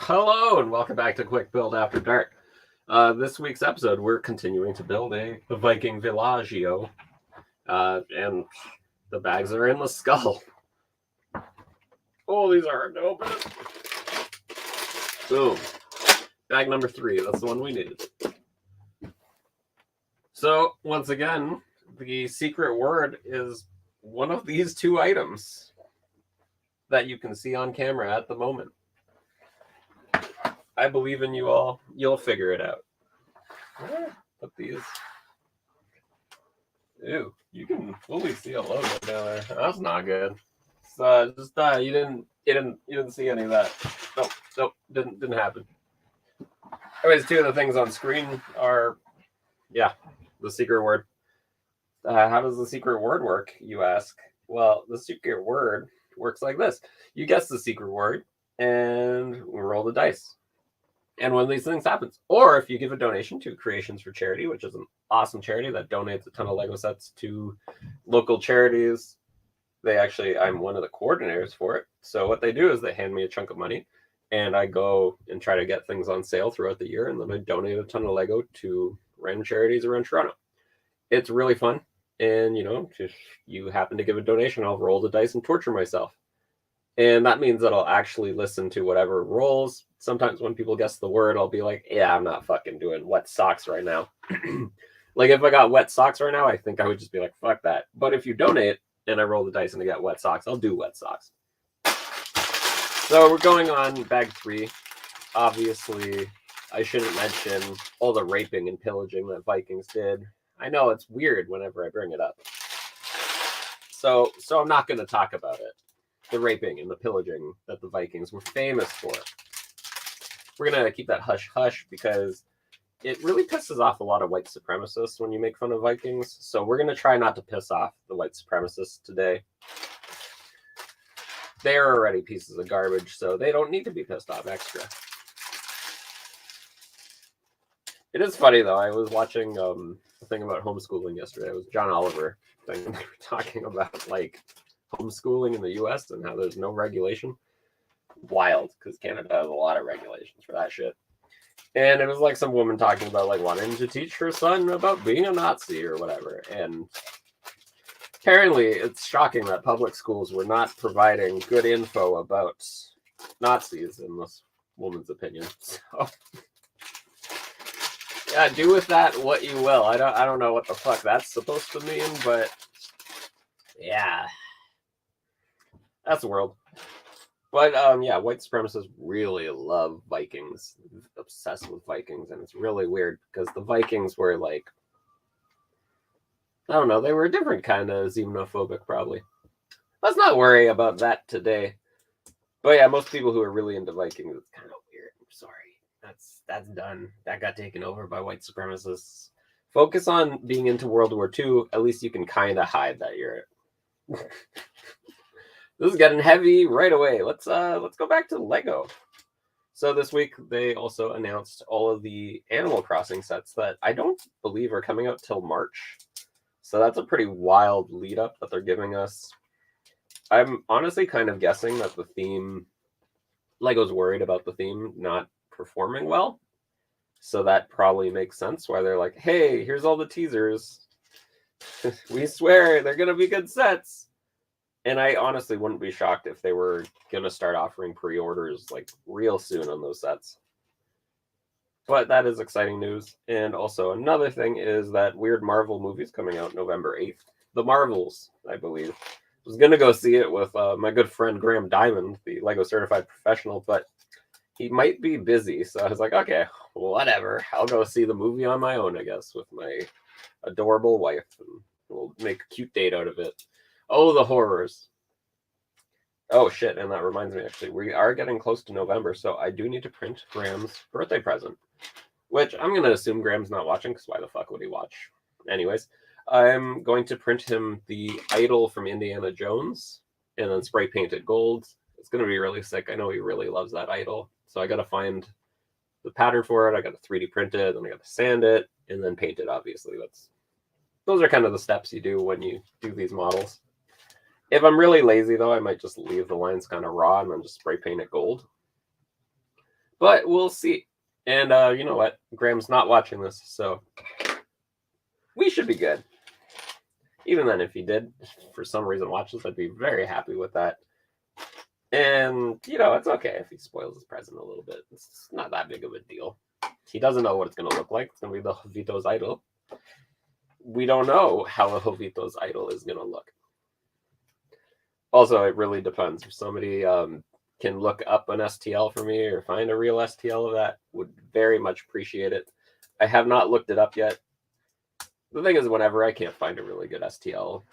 Hello and welcome back to Quick Build After Dark. This week's episode, we're continuing to build a Viking Villaggio, and the bags are in the skull. Oh, these are hard to open. Boom. Bag number 3, that's the one we needed. So, once again, the secret word is one of these two items that you can see on camera at the moment. I believe in you all. You'll figure it out. Put these. Ew, you can fully see a logo down there. That's not good. So you didn't see any of that. Nope, didn't happen. Anyways, two of the things on screen are, the secret word. How does the secret word work, you ask? Well, the secret word works like this. You guess the secret word, and we roll the dice. And one of these things happens. Or if you give a donation to Creations for Charity, which is an awesome charity that donates a ton of Lego sets to local charities. I'm one of the coordinators for it. So what they do is they hand me a chunk of money, and I go and try to get things on sale throughout the year, and then I donate a ton of Lego to random charities around Toronto. It's really fun. And, if you happen to give a donation, I'll roll the dice and torture myself. And that means that I'll actually listen to whatever rolls. Sometimes when people guess the word, I'll be like, yeah, I'm not fucking doing wet socks right now. Like if I got wet socks right now, I think I would just be like, fuck that. But if you donate and I roll the dice and I get wet socks, I'll do wet socks. So we're going on bag 3. Obviously, I shouldn't mention all the raping and pillaging that Vikings did. I know it's weird whenever I bring it up. So I'm not going to talk about it. The raping and the pillaging that the Vikings were famous for. We're going to keep that hush-hush because it really pisses off a lot of white supremacists when you make fun of Vikings. So we're going to try not to piss off the white supremacists today. They're already pieces of garbage, so they don't need to be pissed off extra. It is funny, though. I was watching a thing about homeschooling yesterday. It was John Oliver thing. They were talking about, homeschooling in the U.S. and how there's no regulation. Wild, because Canada has a lot of regulations for that shit. And it was some woman talking about wanting to teach her son about being a Nazi or whatever. And apparently it's shocking that public schools were not providing good info about Nazis, in this woman's opinion. So yeah, do with that what you will. I don't know what the fuck that's supposed to mean, but yeah. That's the world. But, white supremacists really love Vikings. Obsessed with Vikings. And it's really weird because the Vikings were I don't know, they were a different kind of xenophobic, probably. Let's not worry about that today. But yeah, most people who are really into Vikings, it's kind of weird. I'm sorry. That's done. That got taken over by white supremacists. Focus on being into World War II. At least you can kind of hide that you're... This is getting heavy right away. Let's go back to Lego. So this week they also announced all of the Animal Crossing sets that I don't believe are coming out till March. So that's a pretty wild lead up that they're giving us. I'm honestly kind of guessing that the theme, Lego's worried about the theme not performing well. So that probably makes sense why they're like, hey, here's all the teasers. We swear they're going to be good sets. And I honestly wouldn't be shocked if they were going to start offering pre-orders real soon on those sets. But that is exciting news. And also another thing is that weird Marvel movie's coming out November 8th. The Marvels, I believe. I was going to go see it with my good friend Graham Diamond, the Lego Certified Professional, but he might be busy. So I was like, okay, whatever. I'll go see the movie on my own, I guess, with my adorable wife. And we'll make a cute date out of it. Oh, the horrors. Oh, shit. And that reminds me, actually, we are getting close to November, so I do need to print Graham's birthday present, which I'm going to assume Graham's not watching, because why the fuck would he watch? Anyways, I'm going to print him the idol from Indiana Jones and then spray paint it gold. It's going to be really sick. I know he really loves that idol, so I got to find the pattern for it. I got to 3D print it, then I got to sand it, and then paint it, obviously. Those are kind of the steps you do when you do these models. If I'm really lazy, though, I might just leave the lines kind of raw and then just spray paint it gold. But we'll see. And you know what? Graham's not watching this, so we should be good. Even then, if he did, for some reason, watch this, I'd be very happy with that. And, you know, it's okay if he spoils his present a little bit. It's not that big of a deal. He doesn't know what it's going to look like. It's going to be the Jovito's idol. We don't know how a Jovito's idol is going to look. Also, it really depends. If somebody can look up an STL for me or find a real STL of that, would very much appreciate it. I have not looked it up yet. The thing is, whenever I can't find a really good STL,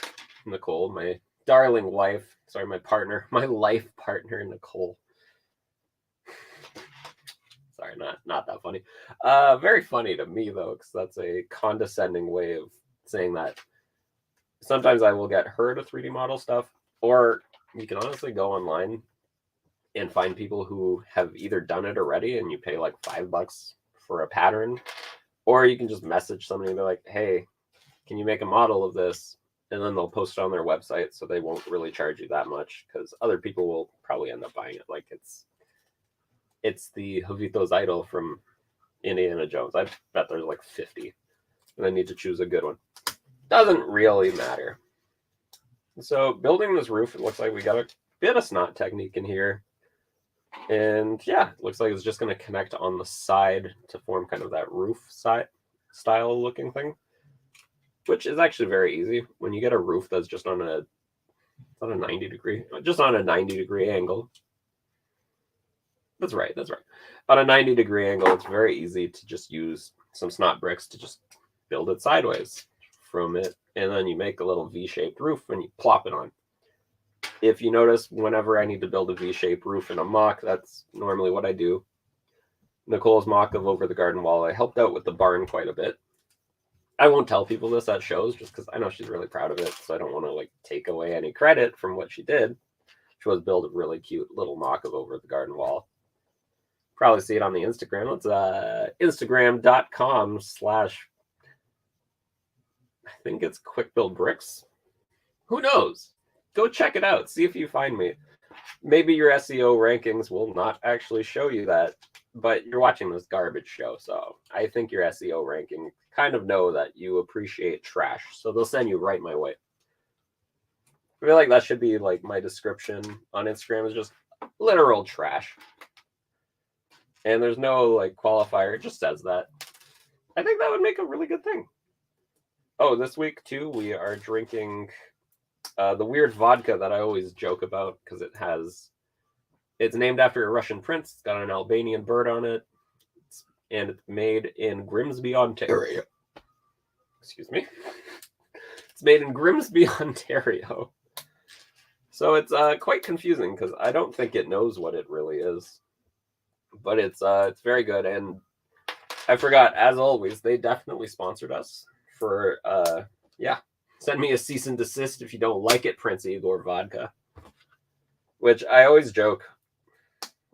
Nicole, my darling wife, sorry, my partner, my life partner, Nicole. Sorry, not that funny. Very funny to me, though, because that's a condescending way of saying that. Sometimes I will get her to 3D model stuff, or you can honestly go online and find people who have either done it already and you pay like $5 for a pattern, or you can just message somebody and be like, hey, can you make a model of this? And then they'll post it on their website, so they won't really charge you that much because other people will probably end up buying it. Like it's the Jovito's idol from Indiana Jones. I bet there's like 50, and I need to choose a good one. Doesn't really matter. So building this roof, it looks like we got a bit of snot technique in here. And yeah, it looks like it's just going to connect on the side to form kind of that roof side style looking thing, which is actually very easy. When you get a roof that's just on a 90 degree, just on a 90 degree angle. That's right. On a 90 degree angle, it's very easy to just use some snot bricks to just build it sideways from it. And then you make a little V-shaped roof and you plop it on. If you notice, whenever I need to build a V-shaped roof in a mock, that's normally what I do. Nicole's mock of Over the Garden Wall, I helped out with the barn quite a bit. I won't tell people this at shows just because I know she's really proud of it, so I don't want to like take away any credit from what she did. She was build a really cute little mock of Over the Garden Wall. Probably see it on the Instagram. It's Instagram.com/ I think it's Quick Build Bricks. Who knows? Go check it out. See if you find me. Maybe your SEO rankings will not actually show you that, but you're watching this garbage show, so I think your SEO ranking kind of know that you appreciate trash, so they'll send you right my way. I feel like that should be like my description on Instagram is just literal trash. And there's no like qualifier, it just says that. I think that would make a really good thing. Oh, this week too, we are drinking the weird vodka that I always joke about because it's named after a Russian prince. It's got an Albanian bird on it. And it's made in Grimsby, Ontario. Excuse me. It's made in Grimsby, Ontario. So it's quite confusing because I don't think it knows what it really is. But it's very good. And I forgot, as always, they definitely sponsored us for, send me a cease and desist if you don't like it, Prince Igor Vodka. Which I always joke,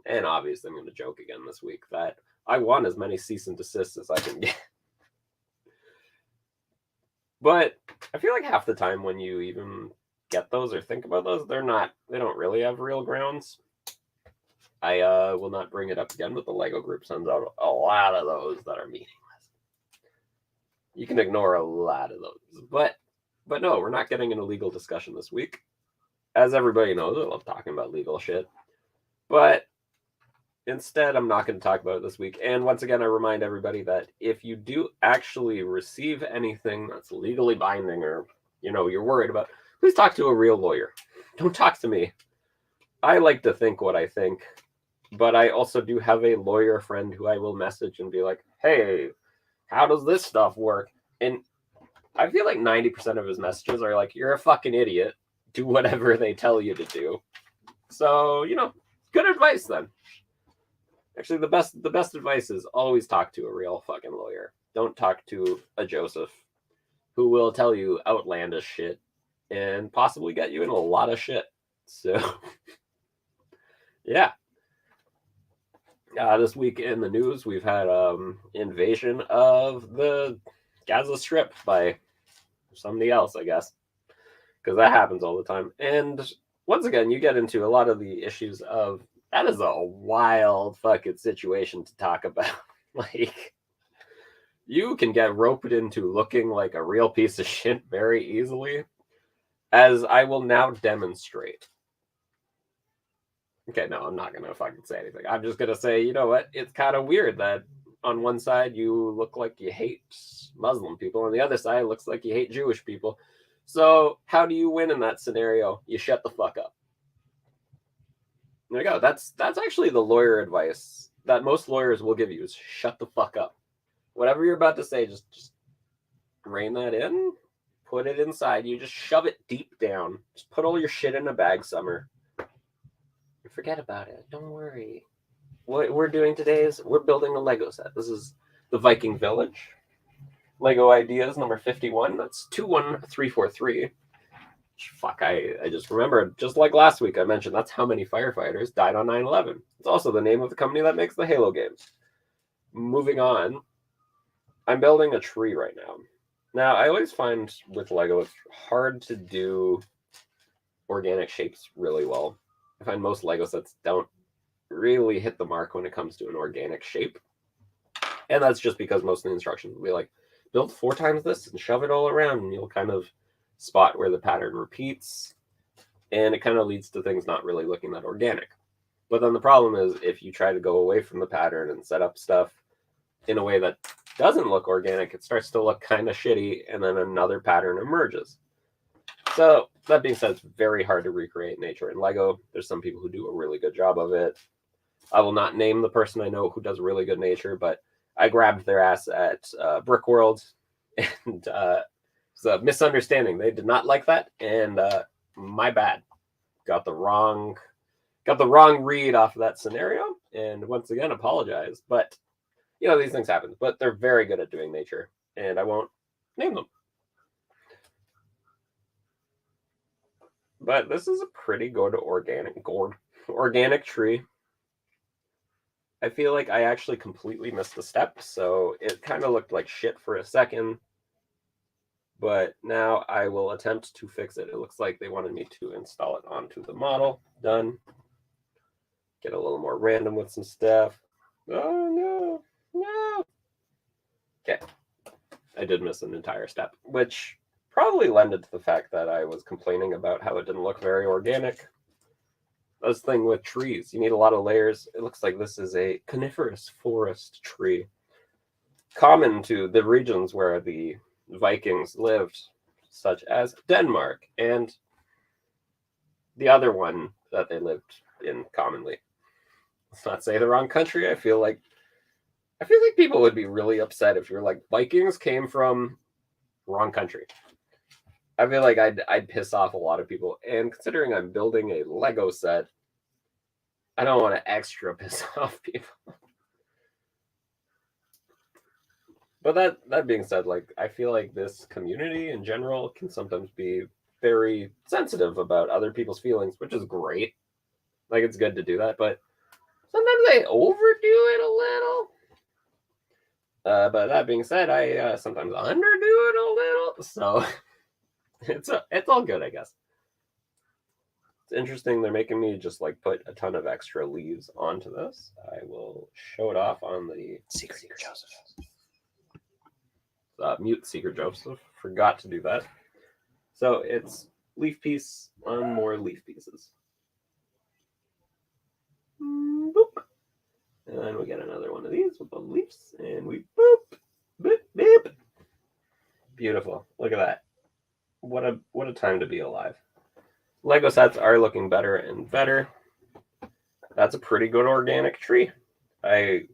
and obviously I'm going to joke again this week, that I want as many cease and desists as I can get. But I feel like half the time when you even get those or think about those, they don't really have real grounds. I will not bring it up again, but the Lego group sends out a lot of those that are meaningless. You can ignore a lot of those. But no, we're not getting an illegal discussion this week. As everybody knows, I love talking about legal shit. But instead, I'm not going to talk about it this week. And once again, I remind everybody that if you do actually receive anything that's legally binding or, you're worried about, please talk to a real lawyer. Don't talk to me. I like to think what I think, but I also do have a lawyer friend who I will message and be like, hey, how does this stuff work? And I feel like 90% of his messages are like, you're a fucking idiot. Do whatever they tell you to do. So, good advice then. Actually, the best advice is always talk to a real fucking lawyer. Don't talk to a Joseph who will tell you outlandish shit and possibly get you in a lot of shit. So, yeah. This week in the news, we've had invasion of the Gaza Strip by somebody else, I guess, because that happens all the time. And once again, you get into a lot of the issues of That is a wild fucking situation to talk about. Like, you can get roped into looking like a real piece of shit very easily, as I will now demonstrate. Okay, no, I'm not gonna fucking say anything. I'm just gonna say, you know what? It's kind of weird that on one side you look like you hate Muslim people, on the other side it looks like you hate Jewish people. So how do you win in that scenario? You shut the fuck up. There you go. That's actually the lawyer advice that most lawyers will give you is shut the fuck up. Whatever you're about to say, just rein that in, put it inside you, just shove it deep down. Just put all your shit in a bag, Summer. Forget about it. Don't worry. What we're doing today is we're building a Lego set. This is the Viking Village. Lego Ideas number 51. That's 21343. Fuck, I just remembered, just like last week I mentioned, that's how many firefighters died on 9/11. It's also the name of the company that makes the Halo games. Moving on, I'm building a tree right now. Now, I always find with Lego it's hard to do organic shapes really well. I find most Lego sets don't really hit the mark when it comes to an organic shape. And that's just because most of the instructions will be like, build 4 times this and shove it all around, and you'll kind of spot where the pattern repeats. And it kind of leads to things not really looking that organic. But then the problem is if you try to go away from the pattern and set up stuff in a way that doesn't look organic, it starts to look kind of shitty, and then another pattern emerges. So that being said, it's very hard to recreate nature in Lego. There's some people who do a really good job of it. I will not name the person I know who does really good nature, but I grabbed their ass at Brick World, and it's a misunderstanding. They did not like that, and my bad. Got the wrong read off of that scenario, and once again apologize. But you know, these things happen. But they're very good at doing nature, and I won't name them. But this is a pretty good organic tree. I feel like I actually completely missed a step, so it kind of looked like shit for a second. But now I will attempt to fix it. It looks like they wanted me to install it onto the model. Done. Get a little more random with some stuff. Oh, no. No. Okay. I did miss an entire step, which probably lended to the fact that I was complaining about how it didn't look very organic. That's the thing with trees. You need a lot of layers. It looks like this is a coniferous forest tree, common to the regions where the Vikings lived, such as Denmark and the other one that they lived in commonly. Let's not say the wrong country. I feel like people would be really upset if you're like, Vikings came from wrong country. I feel like I'd piss off a lot of people. And considering I'm building a Lego set, I don't want to extra piss off people. But that being said, like, I feel like this community in general can sometimes be very sensitive about other people's feelings, which is great. Like, it's good to do that, but sometimes they overdo it a little. But that being said, I sometimes underdo it a little, so it's all good, I guess. It's interesting. They're making me just like put a ton of extra leaves onto this. I will show it off on the Secret Joseph. Mute Secret Joseph. Forgot to do that. So it's leaf piece on more leaf pieces. Boop. And then we get another one of these with the leaves, and we boop, boop, boop. Beautiful. Look at that. What a time to be alive. Lego sets are looking better and better. That's a pretty good organic tree. I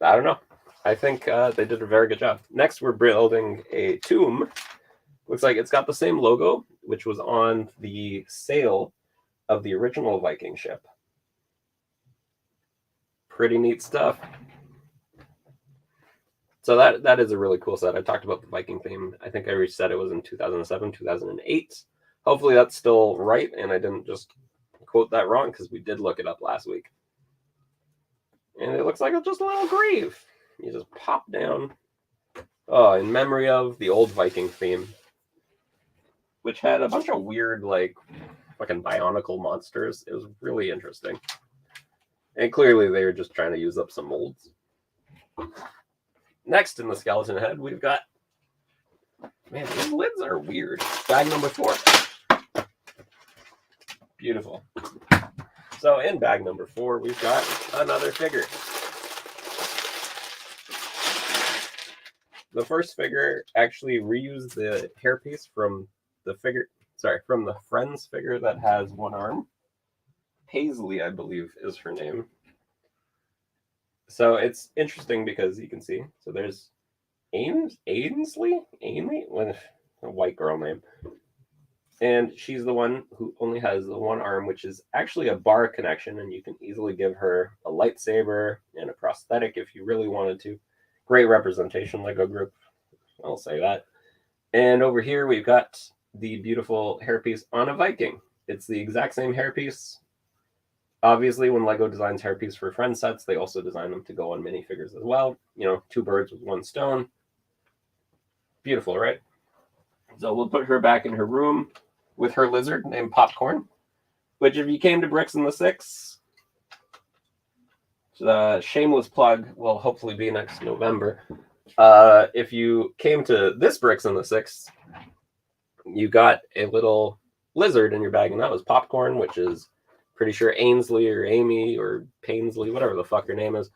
don't know. I think they did a very good job. Next, we're building a tomb. Looks like it's got the same logo, which was on the sail of the original Viking ship. Pretty neat stuff. So that is a really cool set. I talked about the Viking theme. I think I said it was in 2007, 2008. Hopefully that's still right, and I didn't just quote that wrong, because we did look it up last week. And it looks like it's just a little grave. You just pop down. Oh, in memory of the old Viking theme, which had a bunch of weird, like, fucking bionicle monsters. It was really interesting. And clearly they were just trying to use up some molds. Next in the skeleton head, we've got... Man, these lids are weird. Bag number 4. Beautiful. So in bag number 4, we've got another figure. The first figure actually reused the hairpiece from the Friends figure that has one arm. Paisley, I believe, is her name. So it's interesting because you can see, so there's Ainsley, with a white girl name. And she's the one who only has the one arm, which is actually a bar connection, and you can easily give her a lightsaber and a prosthetic if you really wanted to. Great representation, Lego group, I'll say that. And over here we've got the beautiful hairpiece on a Viking. It's the exact same hairpiece. Obviously, when Lego designs hairpiece for Friends sets, they also design them to go on minifigures as well. You know, 2 birds with 1 stone. Beautiful, right? So we'll put her back in her room with her lizard named Popcorn, which if you came to Bricks in the 6, the shameless plug will hopefully be next November. If you came to this Bricks in the 6, you got a little lizard in your bag, and that was Popcorn, which is pretty sure Ainsley or Amy or Painsley, whatever the fuck her name is.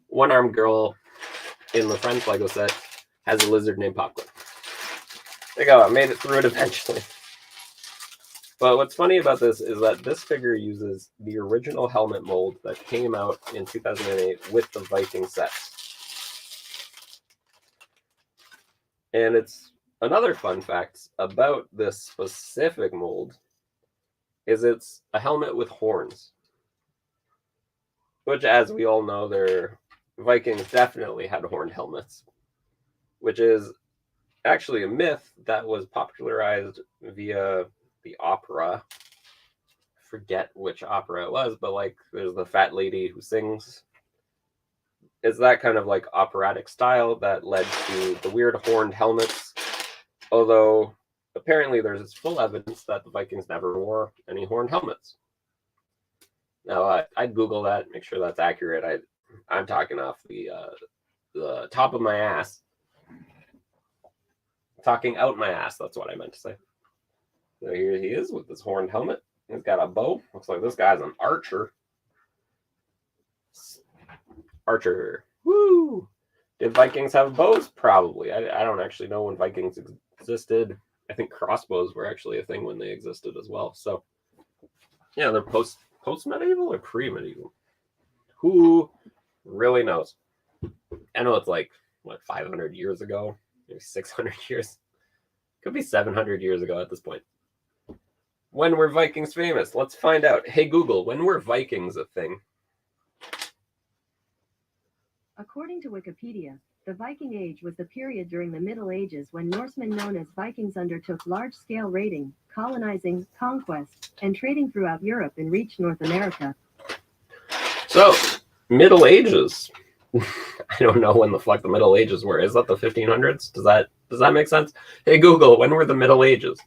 One-armed girl in the Friends Lego set has a lizard named Popcorn. There you go, I made it through it eventually. But what's funny about this is that this figure uses the original helmet mold that came out in 2008 with the Viking sets. And it's another fun fact about this specific mold is it's a helmet with horns. Which, as we all know, their Vikings definitely had horned helmets. Which is actually a myth that was popularized via the opera. Forget which opera it was, but like there's the fat lady who sings. It's that kind of like operatic style that led to the weird horned helmets. Although apparently there's full evidence that the Vikings never wore any horned helmets. Now I'd Google that, make sure that's accurate. I'm talking off the top of my ass. Talking out my ass, that's what I meant to say. So here he is with his horned helmet. He's got a bow. Looks like this guy's an archer. Archer. Woo! Did Vikings have bows? Probably. I don't actually know when Vikings existed. I think crossbows were actually a thing when they existed as well. So, yeah, they're post-medieval or pre-medieval? Who really knows? I know it's like, what, 500 years ago? Maybe 600 years? Could be 700 years ago at this point. When were Vikings famous? Let's find out. Hey, Google, when were Vikings a thing? According to Wikipedia, the Viking Age was the period during the Middle Ages when Norsemen known as Vikings undertook large-scale raiding, colonizing, conquest, and trading throughout Europe and reached North America. So, Middle Ages. I don't know when the fuck the Middle Ages were. Is that the 1500s? Does that make sense? Hey, Google, when were the Middle Ages?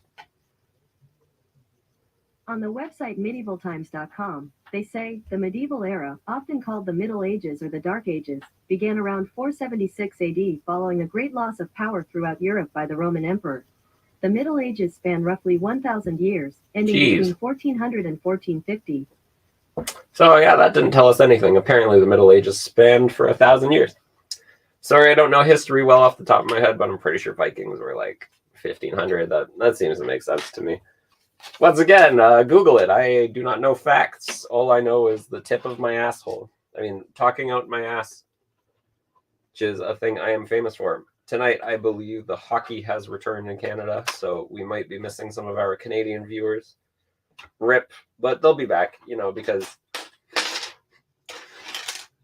On the website medievaltimes.com, they say the medieval era, often called the Middle Ages or the Dark Ages, began around 476 AD following a great loss of power throughout Europe by the Roman Emperor. The Middle Ages span roughly 1,000 years, ending between 1400 and 1450. So yeah, that didn't tell us anything. Apparently the Middle Ages spanned for 1,000 years. Sorry, I don't know history well off the top of my head, but I'm pretty sure Vikings were like 1500. That seems to make sense to me. Once again, Google it. I do not know facts. All I know is the tip of my asshole. I mean, talking out my ass, which is a thing I am famous for. Tonight, I believe the hockey has returned in Canada, so we might be missing some of our Canadian viewers. RIP, but they'll be back, because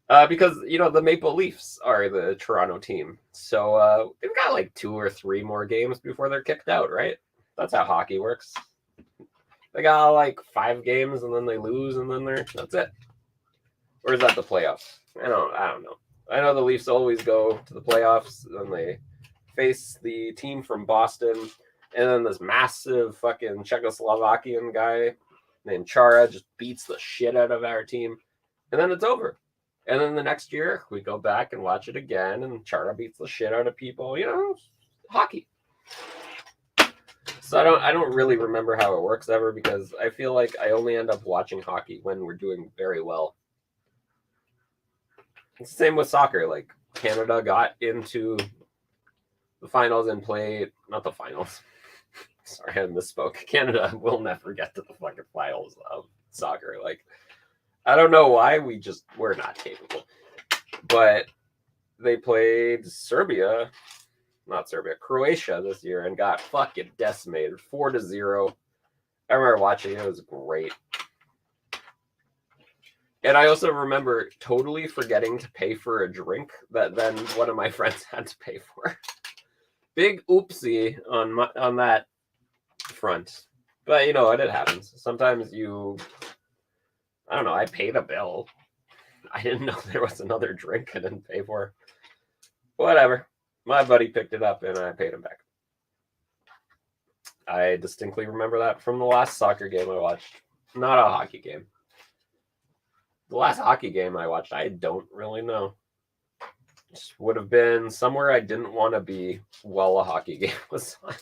the Maple Leafs are the Toronto team. So we've got like 2 or 3 more games before they're kicked out, right? That's how hockey works. They got like 5 games and then they lose and then that's it. Or is that the playoffs? I don't know. I know the Leafs always go to the playoffs and they face the team from Boston, and then this massive fucking Czechoslovakian guy named Chara just beats the shit out of our team. and then it's over. And then the next year we go back and watch it again, and Chara beats the shit out of people. Hockey. So I don't really remember how it works ever, because I feel like I only end up watching hockey when we're doing very well. It's the same with soccer. Like, Canada got into the finals and played, not the finals. Sorry, I misspoke. Canada will never get to the fucking finals of soccer. Like, I don't know why, we're not capable. But they played Croatia this year, and got fucking decimated 4-0. I remember watching it. It was great. And I also remember totally forgetting to pay for a drink that then one of my friends had to pay for. Big oopsie on that front. But it happens. Sometimes I don't know, I paid a bill. I didn't know there was another drink I didn't pay for. Whatever. My buddy picked it up and I paid him back. I distinctly remember that from the last soccer game I watched. Not a hockey game. The last hockey game I watched, I don't really know. It would have been somewhere I didn't want to be while a hockey game was on.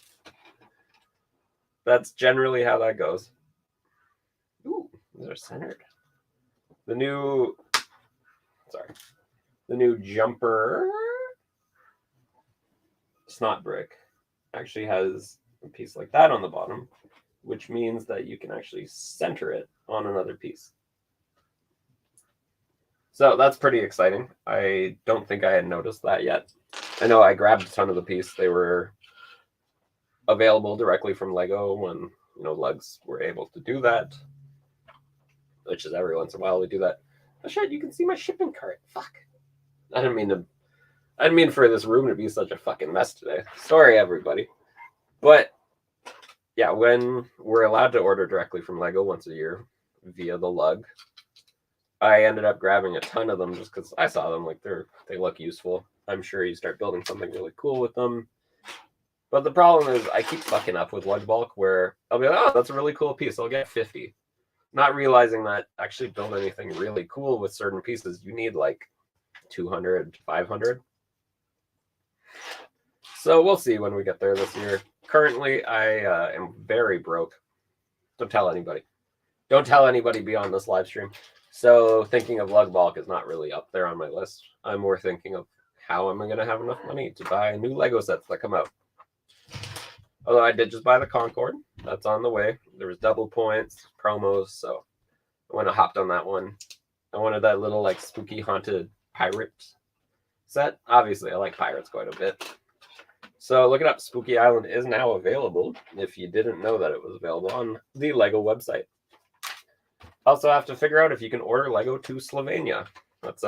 That's generally how that goes. Ooh, these are centered. The new jumper snot brick actually has a piece like that on the bottom, which means that you can actually center it on another piece. So that's pretty exciting. I don't think I had noticed that yet. I know I grabbed a ton of the piece. They were available directly from Lego when lugs were able to do that, which is every once in a while we do that. Oh shit, you can see my shipping cart. Fuck. I didn't mean for this room to be such a fucking mess today. Sorry, everybody. But yeah, when we're allowed to order directly from Lego once a year via the lug, I ended up grabbing a ton of them just because I saw them. Like, they look useful. I'm sure you start building something really cool with them. But the problem is I keep fucking up with lug bulk, where I'll be like, oh, that's a really cool piece, I'll get 50. Not realizing that actually build anything really cool with certain pieces, you need like 200, 500. So we'll see when we get there this year. Currently, I am very broke. Don't tell anybody. Don't tell anybody beyond this live stream. So thinking of lug bulk is not really up there on my list. I'm more thinking of how am I going to have enough money to buy new Lego sets that come out. Although I did just buy the Concorde. That's on the way. There was double points, promos, so I went and hopped on that one. I wanted that little like spooky haunted pirate set. Obviously, I like pirates quite a bit. So look it up. Spooky Island is now available if you didn't know that it was available on the Lego website. Also have to figure out if you can order Lego to Slovenia. That's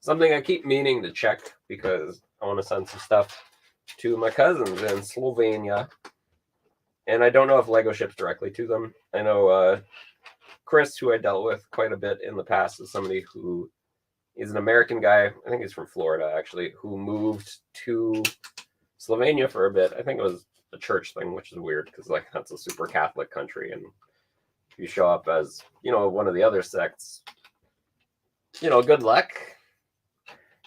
something I keep meaning to check because I want to send some stuff to my cousins in Slovenia. And I don't know if Lego ships directly to them. I know Chris, who I dealt with quite a bit in the past, is somebody who is an American guy. I think he's from Florida, actually, who moved to Slovenia for a bit. I think it was a church thing, which is weird because like that's a super Catholic country, and if you show up as one of the other sects, good luck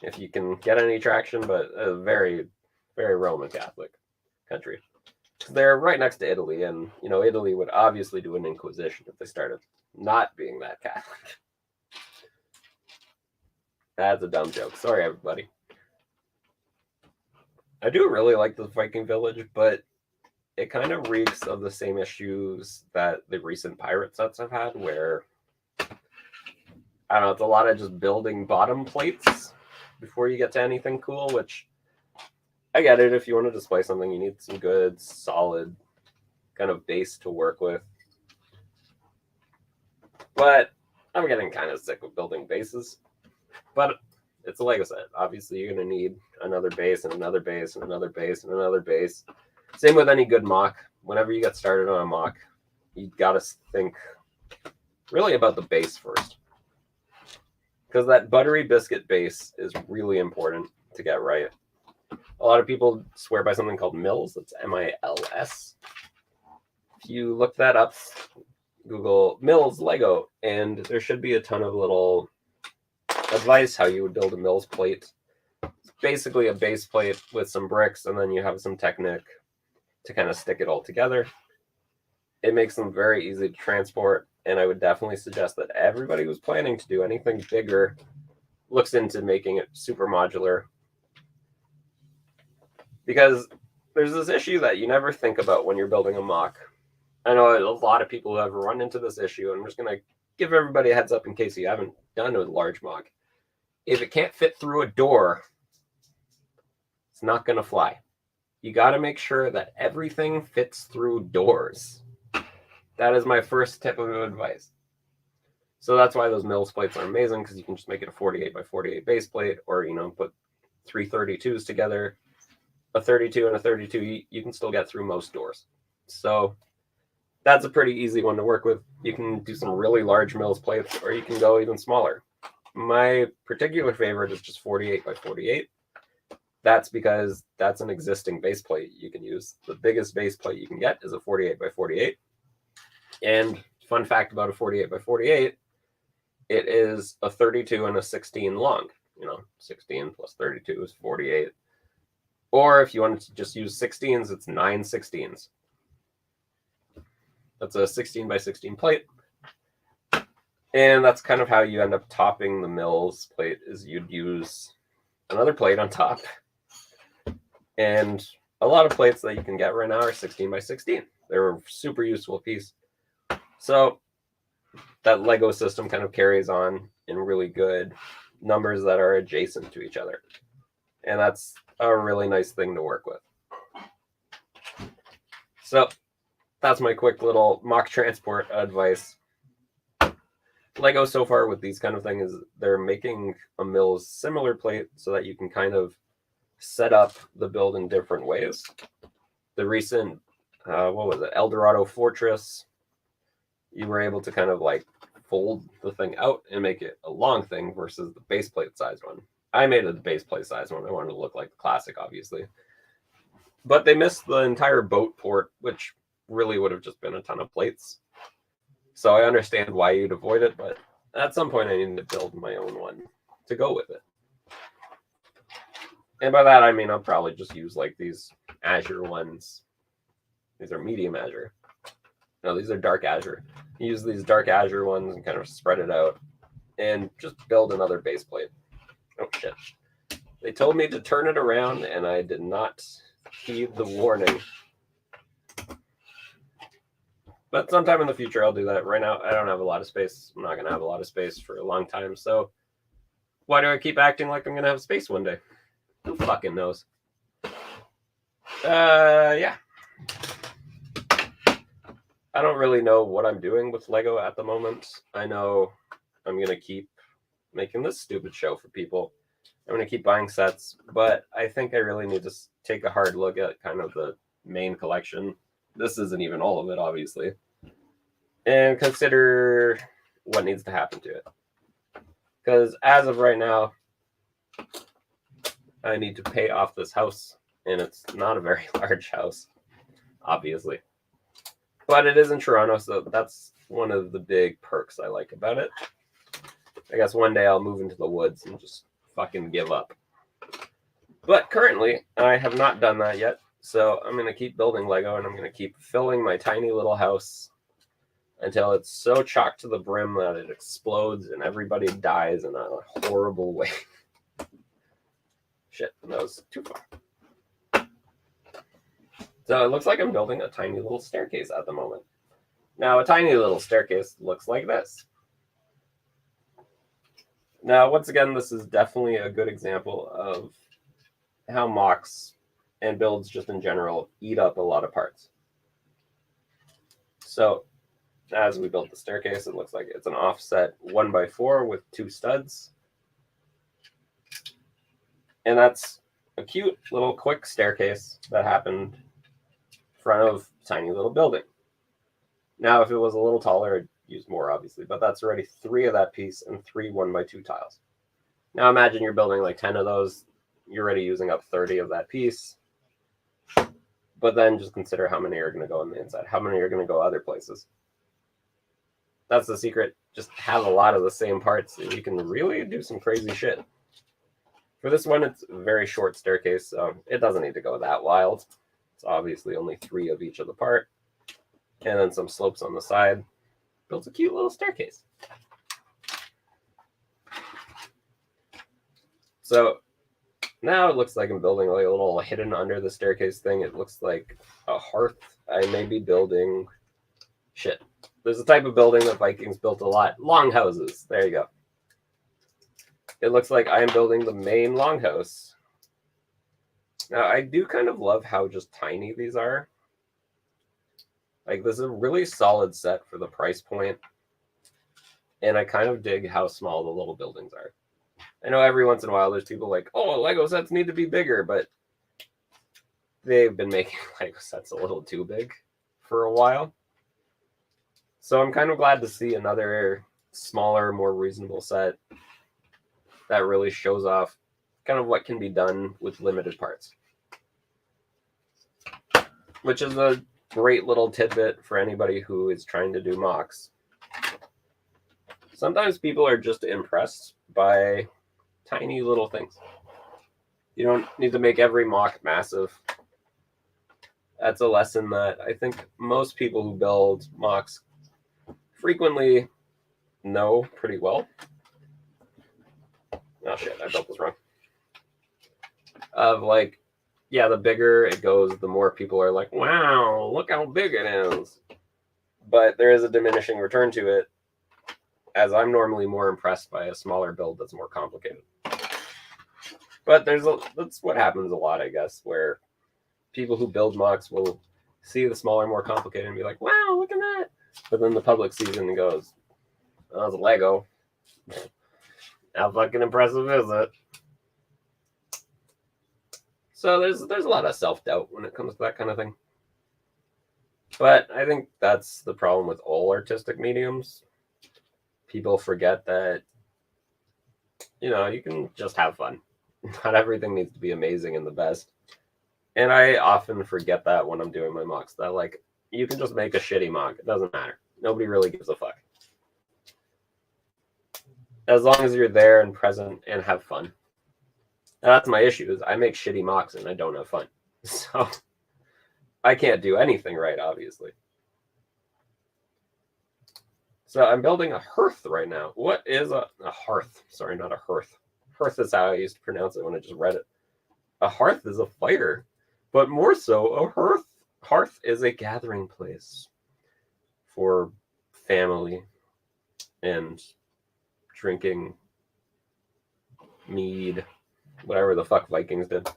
if you can get any traction. But a very, very Roman Catholic country. They're right next to Italy, and Italy would obviously do an inquisition if they started not being that Catholic. That's a dumb joke. Sorry, everybody. I do really like the Viking Village, but it kind of reeks of the same issues that the recent pirate sets have had, where I don't know, it's a lot of just building bottom plates before you get to anything cool, which I get it. If you want to display something, you need some good, solid kind of base to work with. But I'm getting kind of sick of building bases. But it's a Lego set. Obviously, you're going to need another base and another base and another base and another base. Same with any good mock. Whenever you get started on a mock, you got to think really about the base first. Because that buttery biscuit base is really important to get right. A lot of people swear by something called Mills. That's M-I-L-S. If you look that up, Google Mills Lego, and there should be a ton of little advice how you would build a Mills plate. It's basically a base plate with some bricks, and then you have some Technic to kind of stick it all together. It makes them very easy to transport, and I would definitely suggest that everybody who's planning to do anything bigger looks into making it super modular. Because there's this issue that you never think about when you're building a mock. I know a lot of people have run into this issue, and I'm just going to give everybody a heads up in case you haven't done a large mock. If it can't fit through a door, it's not going to fly. You got to make sure that everything fits through doors. That is my first tip of advice. So that's why those Mills plates are amazing, because you can just make it a 48 by 48 base plate, or, put 3 32s together. A 32 and a 32, you can still get through most doors. So that's a pretty easy one to work with. You can do some really large Mills plates, or you can go even smaller. My particular favorite is just 48 by 48. That's because that's an existing base plate you can use. The biggest base plate you can get is a 48 by 48. And fun fact about a 48 by 48, it is a 32 and a 16 long. 16 plus 32 is 48. Or if you wanted to just use 16s, it's 9 16s. That's a 16 by 16 plate. And that's kind of how you end up topping the Mills plate, is you'd use another plate on top. And a lot of plates that you can get right now are 16 by 16. They're a super useful piece. So that Lego system kind of carries on in really good numbers that are adjacent to each other. And that's a really nice thing to work with. So that's my quick little mock transport advice. Lego so far with these kind of things, they're making a Mills similar plate so that you can kind of set up the build in different ways. The recent, El Dorado Fortress, you were able to kind of like fold the thing out and make it a long thing versus the base plate sized one. I made it the base plate sized one. I wanted to look like the classic, obviously. But they missed the entire boat port, which really would have just been a ton of plates. So I understand why you'd avoid it, but at some point I needed to build my own one to go with it. And by that I mean I'll probably just use like these azure ones. These are medium azure. No, these are dark azure. Use these dark azure ones and kind of spread it out and just build another base plate. Oh shit. They told me to turn it around and I did not heed the warning. But sometime in the future I'll do that. Right now I don't have a lot of space. I'm not going to have a lot of space for a long time. So why do I keep acting like I'm going to have space one day? Who fucking knows? Yeah. I don't really know what I'm doing with Lego at the moment. I know I'm going to keep making this stupid show for people. I'm going to keep buying sets, but I think I really need to take a hard look at kind of the main collection. This isn't even all of it, obviously. And consider what needs to happen to it. Because as of right now, I need to pay off this house, and it's not a very large house, obviously. But it is in Toronto, so that's one of the big perks I like about it. I guess one day I'll move into the woods and just fucking give up. But currently, I have not done that yet, so I'm going to keep building Lego, and I'm going to keep filling my tiny little house until it's so chocked to the brim that it explodes and everybody dies in a horrible way. Shit, that was too far. So it looks like I'm building a tiny little staircase at the moment. Now, a tiny little staircase looks like this. Now, once again, this is definitely a good example of how mocks and builds just in general eat up a lot of parts. So as we built the staircase, it looks like it's an offset 1x4 with 2 studs. And that's a cute little quick staircase that happened in front of a tiny little building. Now, if it was a little taller, I'd use more, obviously, but that's already 3 of that piece and 3 1x2 tiles. Now imagine you're building like 10 of those. You're already using up 30 of that piece. But then just consider how many are going to go on the inside. How many are going to go other places? That's the secret. Just have a lot of the same parts, and you can really do some crazy shit. For this one, it's a very short staircase, so it doesn't need to go that wild. It's obviously only 3 of each of the part. And then some slopes on the side. Builds a cute little staircase. So now it looks like I'm building like a little hidden under the staircase thing. It looks like a hearth. I may be building... Shit. There's a type of building that Vikings built a lot. Longhouses. There you go. It looks like I am building the main longhouse. Now, I do kind of love how just tiny these are. Like, this is a really solid set for the price point. And I kind of dig how small the little buildings are. I know every once in a while there's people like, oh, Lego sets need to be bigger, but they've been making Lego sets a little too big for a while. So I'm kind of glad to see another smaller, more reasonable set that really shows off kind of what can be done with limited parts. Which is a great little tidbit for anybody who is trying to do mocks. Sometimes people are just impressed by tiny little things. You don't need to make every mock massive. That's a lesson that I think most people who build mocks frequently know pretty well. Oh shit, I built this wrong. Of like, yeah, the bigger it goes, the more people are like, wow, look how big it is. But there is a diminishing return to it, as I'm normally more impressed by a smaller build that's more complicated. But that's what happens a lot, I guess, where people who build mocks will see the smaller, more complicated and be like, wow, look at that. But then the public sees it and goes, oh, it's Lego. How fucking impressive is it? So there's a lot of self-doubt when it comes to that kind of thing. But I think that's the problem with all artistic mediums. People forget that, you can just have fun. Not everything needs to be amazing and the best. And I often forget that when I'm doing my mocks, that like, you can just make a shitty mock. It doesn't matter. Nobody really gives a fuck. As long as you're there and present and have fun. And that's my issue, is I make shitty mocks and I don't have fun. So I can't do anything right, obviously. So I'm building a hearth right now. What is a hearth? Sorry, not a hearth. Hearth is how I used to pronounce it when I just read it. A hearth is a fire, but more so, a hearth. Hearth is a gathering place for family and drinking mead, whatever the fuck Vikings did.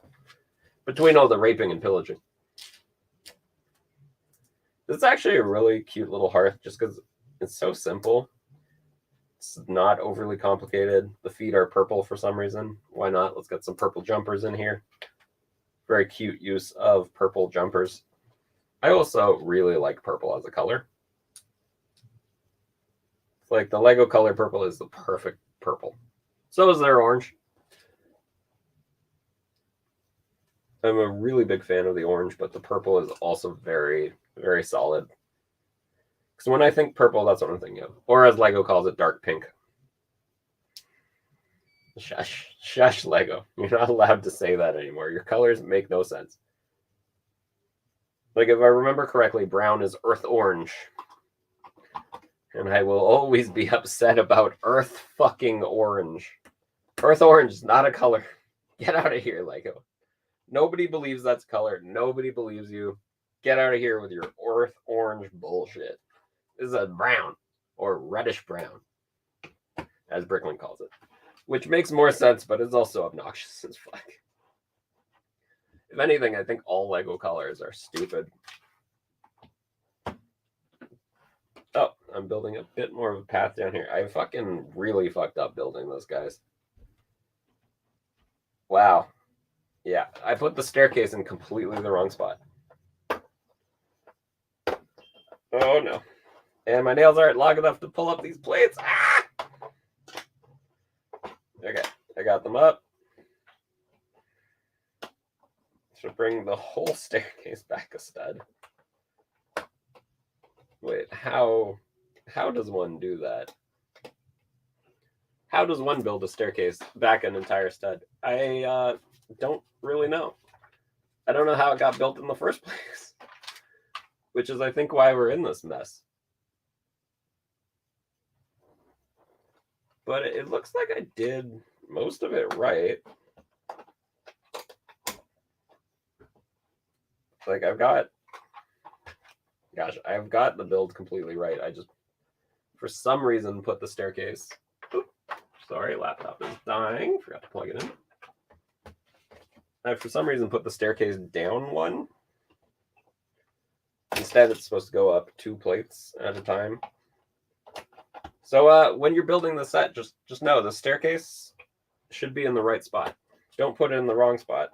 Between all the raping and pillaging. It's actually a really cute little hearth just because it's so simple. It's not overly complicated. The feet are purple for some reason. Why not? Let's get some purple jumpers in here. Very cute use of purple jumpers. I also really like purple as a color. It's like the Lego color purple is the perfect purple. So is their orange. I'm a really big fan of the orange, but the purple is also very, very solid. Because when I think purple, that's what I'm thinking of. Or as Lego calls it, dark pink. Shush, Lego. You're not allowed to say that anymore. Your colors make no sense. Like, if I remember correctly, brown is earth orange. And I will always be upset about earth fucking orange. Earth orange is not a color. Get out of here, Lego. Nobody believes that's color. Nobody believes you. Get out of here with your earth orange bullshit. This is a brown, or reddish brown, as Bricklin calls it. Which makes more sense, but is also obnoxious as fuck. If anything, I think all Lego colors are stupid. Oh, I'm building a bit more of a path down here. I fucking really fucked up building those guys. Wow. Yeah, I put the staircase in completely the wrong spot. Oh no. And my nails aren't long enough to pull up these plates. Ah! Okay, I got them up. Should bring the whole staircase back a stud. Wait, how How does one do that? How does one build a staircase back an entire stud? I don't really know. I don't know how it got built in the first place, which is, I think, why we're in this mess. But it looks like I did most of it right. Like, I've got the build completely right. I just, for some reason, put the staircase. Oops, sorry, laptop is dying. Forgot to plug it in. I, for some reason, put the staircase down one. Instead, it's supposed to go up 2 plates at a time. So when you're building the set, just know the staircase should be in the right spot. Don't put it in the wrong spot.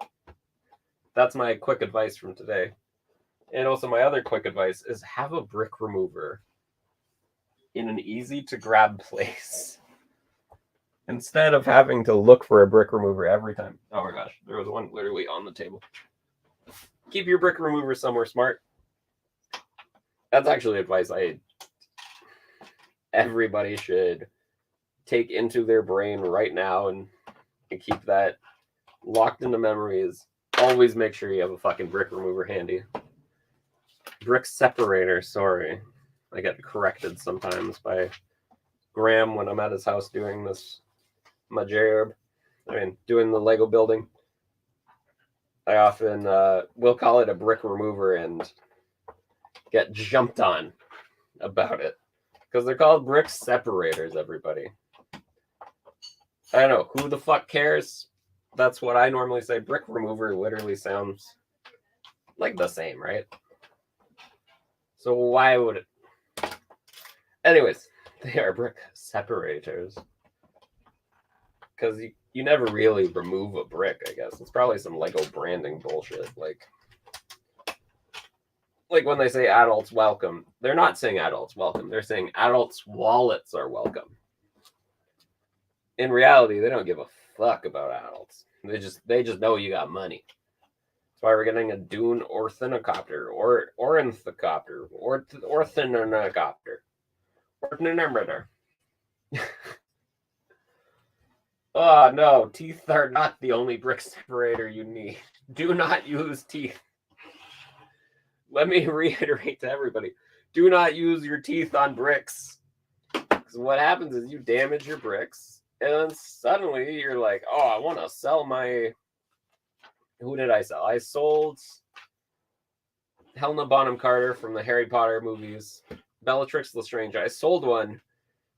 That's my quick advice from today. And also my other quick advice is have a brick remover in an easy to grab place. Instead of having to look for a brick remover every time. Oh my gosh, there was one literally on the table. Keep your brick remover somewhere smart. That's actually advice everybody should take into their brain right now and keep that locked into memories. Always make sure you have a fucking brick remover handy. Brick separator, sorry. I get corrected sometimes by Graham when I'm at his house doing this doing the Lego building. I often will call it a brick remover and get jumped on about it. Because they're called brick separators, everybody. I don't know, who the fuck cares? That's what I normally say. Brick remover literally sounds like the same, right? So why would it? Anyways, they are brick separators. Because you never really remove a brick, I guess. It's probably some Lego branding bullshit. Like when they say adults welcome, they're not saying adults welcome. They're saying adults' wallets are welcome. In reality, they don't give a fuck about adults. They just know you got money. That's why we're getting a Dune orthinocopter or ornithocopter or orthinocopter. Orthinocopter. Oh no, teeth are not the only brick separator you need. Do not use teeth. Let me reiterate to everybody. Do not use your teeth on bricks. Because what happens is you damage your bricks, and then suddenly you're like, oh, I want to sell my... Who did I sell? I sold Helena Bonham Carter from the Harry Potter movies. Bellatrix Lestrange. I sold one,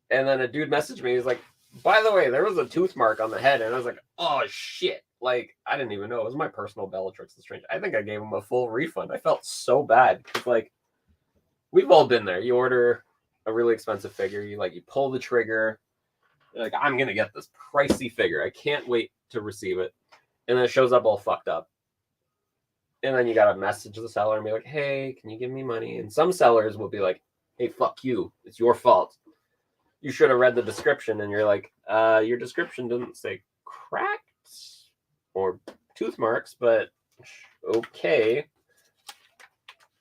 and then a dude messaged me. He's like, by the way, there was a tooth mark on the head, and I was like, oh, shit. Like, I didn't even know. It was my personal Bellatrix Lestrange. I think I gave him a full refund. I felt so bad. Because, like, we've all been there. You order a really expensive figure. You pull the trigger. You're like, I'm going to get this pricey figure. I can't wait to receive it. And then it shows up all fucked up. And then you got to message the seller and be like, hey, can you give me money? And some sellers will be like, hey, fuck you. It's your fault. You should have read the description. And you're like, your description didn't say cracked or tooth marks, but okay.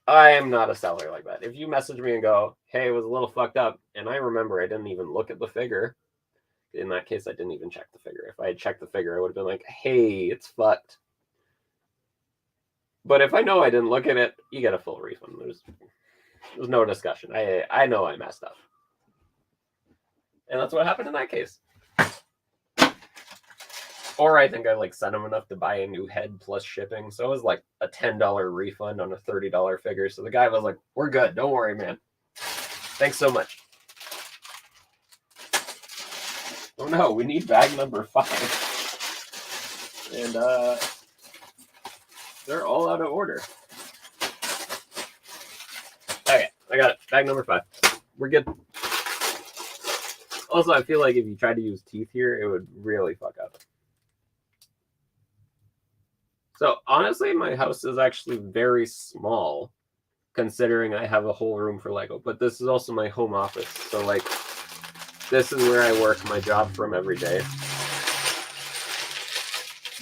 I am not a seller like that. If you message me and go, hey, it was a little fucked up, and I remember I didn't even look at the figure, in that case, I didn't even check the figure. If I had checked the figure, I would have been like, hey, it's fucked. But if I know I didn't look at it, you get a full refund. There's no discussion. I know I messed up. And that's what happened in that case. Or I think I sent him enough to buy a new head plus shipping. So it was like a $10 refund on a $30 figure. So the guy was like, we're good. Don't worry, man. Thanks so much. Oh no, we need bag number 5. And they're all out of order. Okay, I got it. Bag number 5. We're good. Also, I feel like if you tried to use teeth here, it would really fuck up. So honestly, my house is actually very small, considering I have a whole room for Lego. But this is also my home office. So this is where I work my job from every day.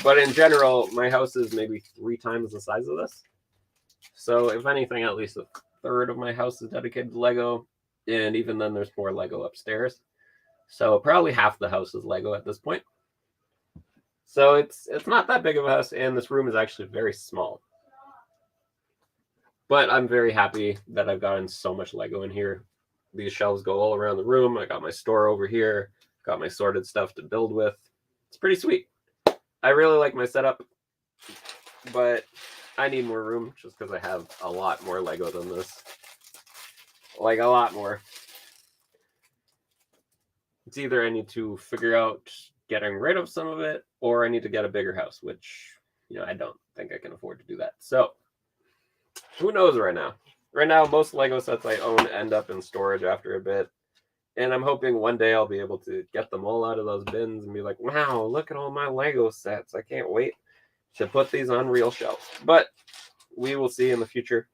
But in general, my house is maybe 3 times the size of this. So if anything, at least a third of my house is dedicated to Lego. And even then, there's more Lego upstairs. So probably half the house is Lego at this point. So it's not that big of a house, and this room is actually very small. But I'm very happy that I've gotten so much Lego in here. These shelves go all around the room. I got my store over here. Got my sorted stuff to build with. It's pretty sweet. I really like my setup, but I need more room just because I have a lot more Lego than this. Like, a lot more. It's either I need to figure out getting rid of some of it, or I need to get a bigger house, which, I don't think I can afford to do that. So, who knows right now? Right now, most Lego sets I own end up in storage after a bit. And I'm hoping one day I'll be able to get them all out of those bins and be like, wow, look at all my Lego sets. I can't wait to put these on real shelves. But we will see in the future.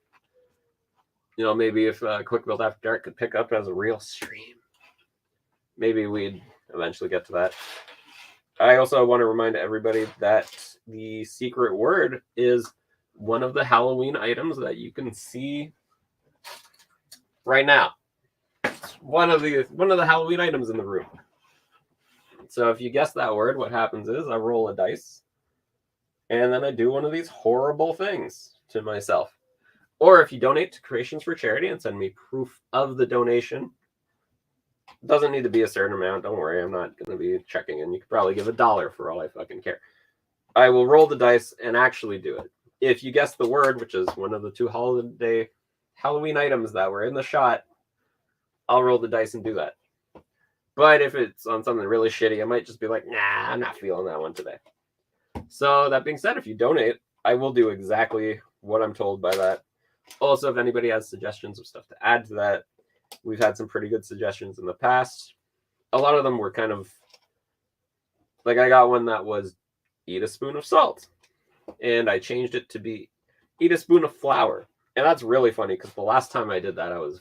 Maybe if Quick Build After Dark could pick up as a real stream, maybe we'd eventually get to that. I also want to remind everybody that the secret word is one of the Halloween items that you can see right now. It's one of the Halloween items in the room. So if you guess that word, what happens is I roll a dice, and then I do one of these horrible things to myself. Or if you donate to Creations for Charity and send me proof of the donation, it doesn't need to be a certain amount. Don't worry, I'm not going to be checking in. You could probably give $1 for all I fucking care. I will roll the dice and actually do it. If you guess the word, which is one of the 2 holiday Halloween items that were in the shot, I'll roll the dice and do that. But if it's on something really shitty, I might just be like, nah, I'm not feeling that one today. So that being said, if you donate, I will do exactly what I'm told by that. Also, if anybody has suggestions of stuff to add to that, we've had some pretty good suggestions in the past. A lot of them were kind of, like, I got one that was eat a spoon of salt. And I changed it to be eat a spoon of flour. And that's really funny because the last time I did that, I was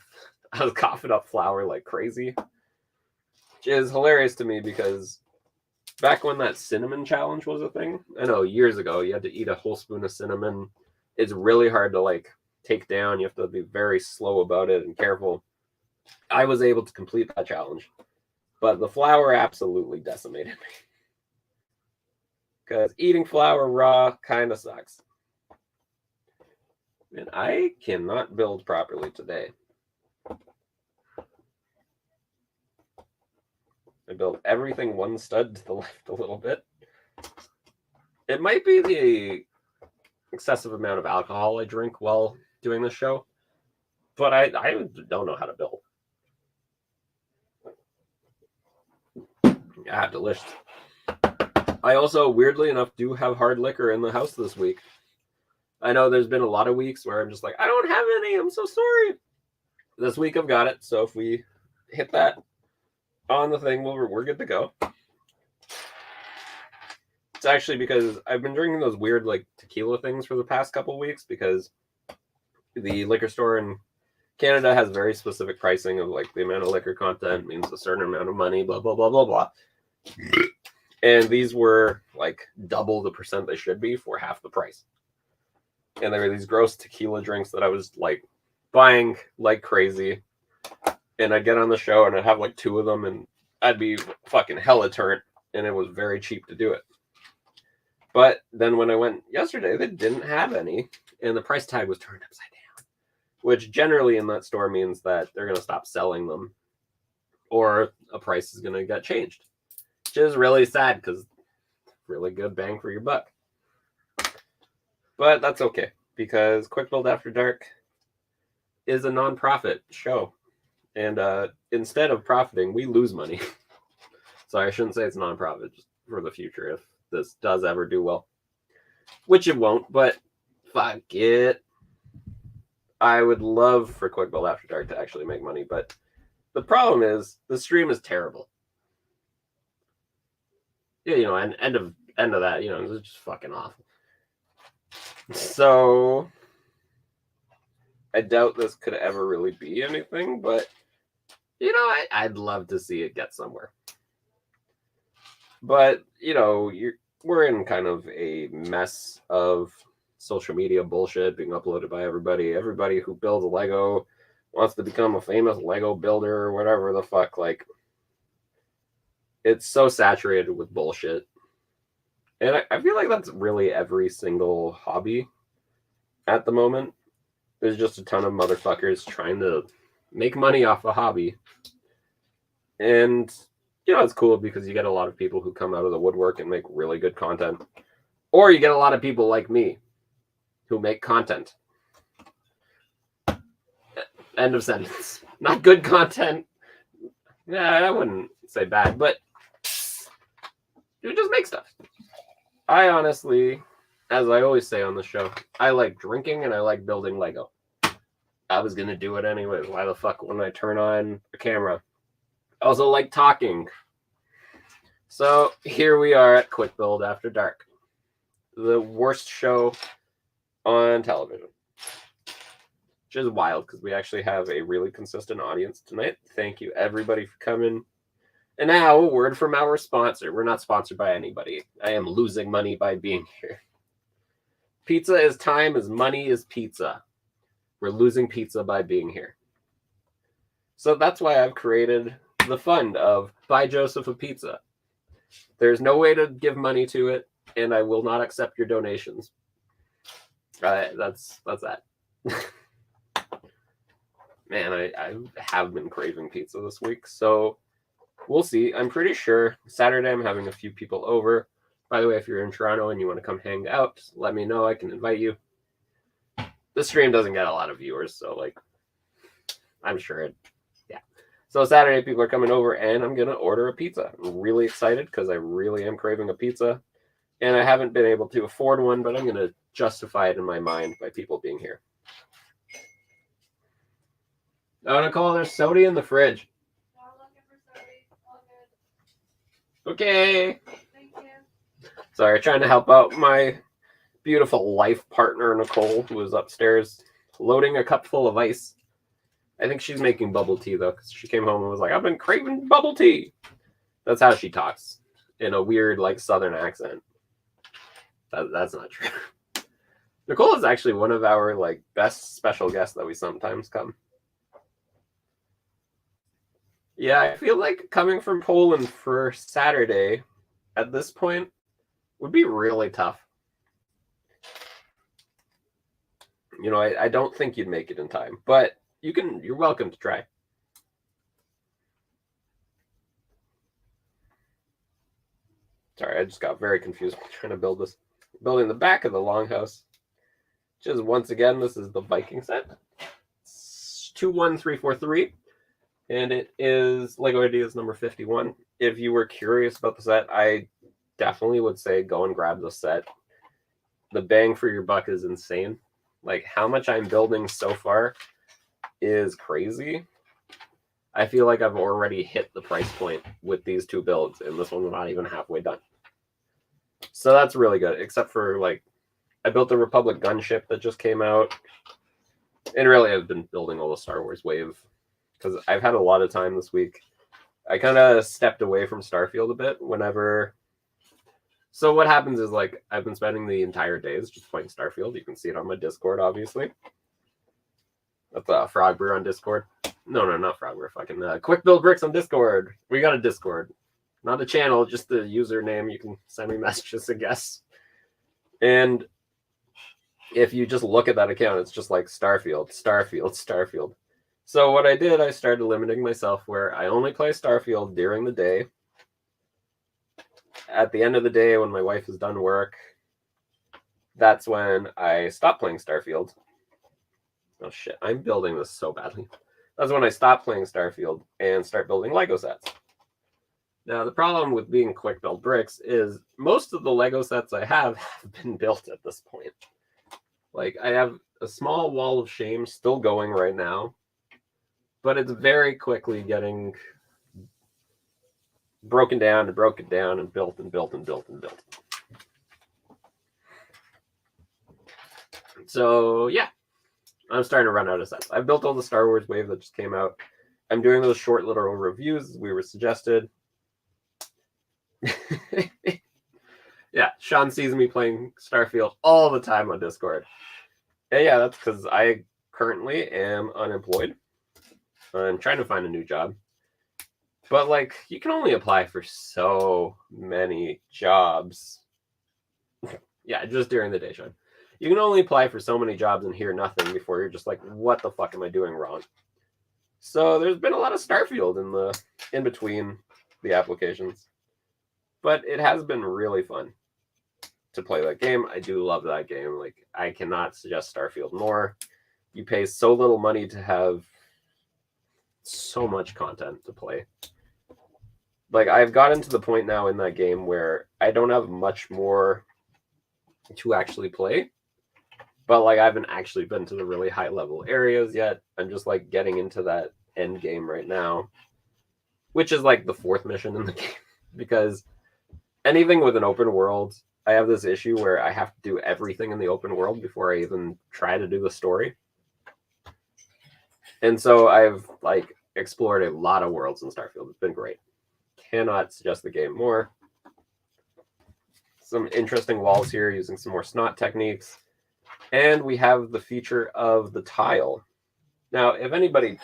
coughing up flour like crazy. Which is hilarious to me because back when that cinnamon challenge was a thing, I know years ago, you had to eat a whole spoon of cinnamon. It's really hard to take down. You have to be very slow about it and careful. I was able to complete that challenge, but the flour absolutely decimated me. Because eating flour raw kind of sucks. And I cannot build properly today. I built everything one stud to the left a little bit. It might be the excessive amount of alcohol I drink while doing this show, but I don't know how to build. Ah, delicious. I also, weirdly enough, do have hard liquor in the house this week. I know there's been a lot of weeks where I'm just like, I don't have any. I'm so sorry. This week I've got it. So if we hit that on the thing, we're good to go. It's actually because I've been drinking those weird tequila things for the past couple weeks because the liquor store in Canada has very specific pricing of the amount of liquor content means a certain amount of money, blah, blah, blah, blah, blah. And these were double the percent they should be for half the price. And there were these gross tequila drinks that I was buying like crazy. And I'd get on the show and I'd have 2 of them and I'd be fucking hella turnt. And it was very cheap to do it. But then when I went yesterday, they didn't have any. And the price tag was turned upside down. Which generally in that store means that they're going to stop selling them. Or a price is going to get changed. Which is really sad because really good bang for your buck. But that's okay. Because Quick Build After Dark is a non-profit show. And instead of profiting, we lose money. So I shouldn't say it's non-profit, just for the future if this does ever do well. Which it won't, but fuck it. I would love for Quick Build After Dark to actually make money, but the problem is the stream is terrible. Yeah, and end of that, it's just fucking awful. So I doubt this could ever really be anything, but I'd love to see it get somewhere. But we're in kind of a mess of social media bullshit being uploaded by everybody. Everybody who builds a Lego wants to become a famous Lego builder or whatever the fuck. Like, it's so saturated with bullshit. And I feel like that's really every single hobby at the moment. There's just a ton of motherfuckers trying to make money off a hobby. And, you know, it's cool because you get a lot of people who come out of the woodwork and make really good content. Or you get a lot of people like me who make content. End of sentence. Not good content. Yeah, I wouldn't say bad, but you just make stuff. I honestly, as I always say on the show, I like drinking and I like building Lego. I was going to do it anyways. Why the fuck wouldn't I turn on a camera? I also like talking. So here we are at Quick Build After Dark. The worst show on television. Which is wild because we actually have a really consistent audience tonight. Thank you everybody for coming. And now a word from our sponsor. We're not sponsored by anybody. I am losing money by being here. Pizza is time as money is pizza. We're losing pizza by being here. So that's why I've created the fund of Buy Joseph a Pizza. There's no way to give money to it, and I will not accept your donations. That's that. Man, I have been craving pizza this week, so we'll see. I'm pretty sure Saturday I'm having a few people over. By the way, if you're in Toronto and you want to come hang out, let me know. I can invite you. The stream doesn't get a lot of viewers, so like, I'm sure it, yeah. So Saturday people are coming over and I'm going to order a pizza. I'm really excited because I really am craving a pizza. And I haven't been able to afford one, but I'm going to justify it in my mind by people being here. Oh, Nicole, there's soda in the fridge. Okay. Thank you. Sorry, trying to help out my beautiful life partner, Nicole, who is upstairs loading a cup full of ice. I think she's making bubble tea, though, because she came home and was like, I've been craving bubble tea. That's how she talks, in a weird, like, southern accent. That's not true. Nicole is actually one of our, like, best special guests that we sometimes come. Yeah, I feel like coming from Poland for Saturday at this point would be really tough. You know, I don't think you'd make it in time, but you're welcome to try. Sorry, I just got very confused trying to build this. Building the back of the longhouse. Which is, once again, this is the Viking set. It's 21343. And it is Lego Ideas number 51. If you were curious about the set, I definitely would say go and grab the set. The bang for your buck is insane. Like, how much I'm building so far is crazy. I feel like I've already hit the price point with these two builds, and this one's not even halfway done. So that's really good, except for, like, I built the Republic gunship that just came out. And really, I've been building all the Star Wars wave, because I've had a lot of time this week. I kind of stepped away from Starfield a bit whenever... So what happens is, like, I've been spending the entire days just playing Starfield. You can see it on my Discord, obviously. That's Frog Brew on Discord. No, not Frog Brew. Fucking Quick Build Bricks on Discord. We got a Discord. Not a channel, just the username. You can send me messages, I guess. And if you just look at that account, it's just like Starfield. So what I did, I started limiting myself where I only play Starfield during the day. At the end of the day, when my wife is done work, that's when I stop playing Starfield. Oh shit, I'm building this so badly. That's when I stop playing Starfield and start building Lego sets. Now, the problem with being Quick Build Bricks is most of the Lego sets I have been built at this point. Like, I have a small wall of shame still going right now, but it's very quickly getting broken down and built. So, yeah. I'm starting to run out of sets. I've built all the Star Wars wave that just came out. I'm doing those short little reviews as we were suggested. Yeah, Sean sees me playing Starfield all the time on Discord. And yeah, that's because I currently am unemployed. I'm trying to find a new job. But, like, you can only apply for so many jobs. Yeah, just during the day, Sean. You can only apply for so many jobs and hear nothing before you're just like, what the fuck am I doing wrong? So there's been a lot of Starfield in between the applications. But it has been really fun to play that game. I do love that game. Like, I cannot suggest Starfield more. You pay so little money to have so much content to play. Like, I've gotten to the point now in that game where I don't have much more to actually play. But, like, I haven't actually been to the really high level areas yet. I'm just, like, getting into that end game right now, which is, like, the 4th mission in the game. Because anything with an open world, I have this issue where I have to do everything in the open world before I even try to do the story. And so I've, like, explored a lot of worlds in Starfield. It's been great. Cannot suggest the game more. Some interesting walls here using some more snot techniques. And we have the feature of the tile. Now, if anybody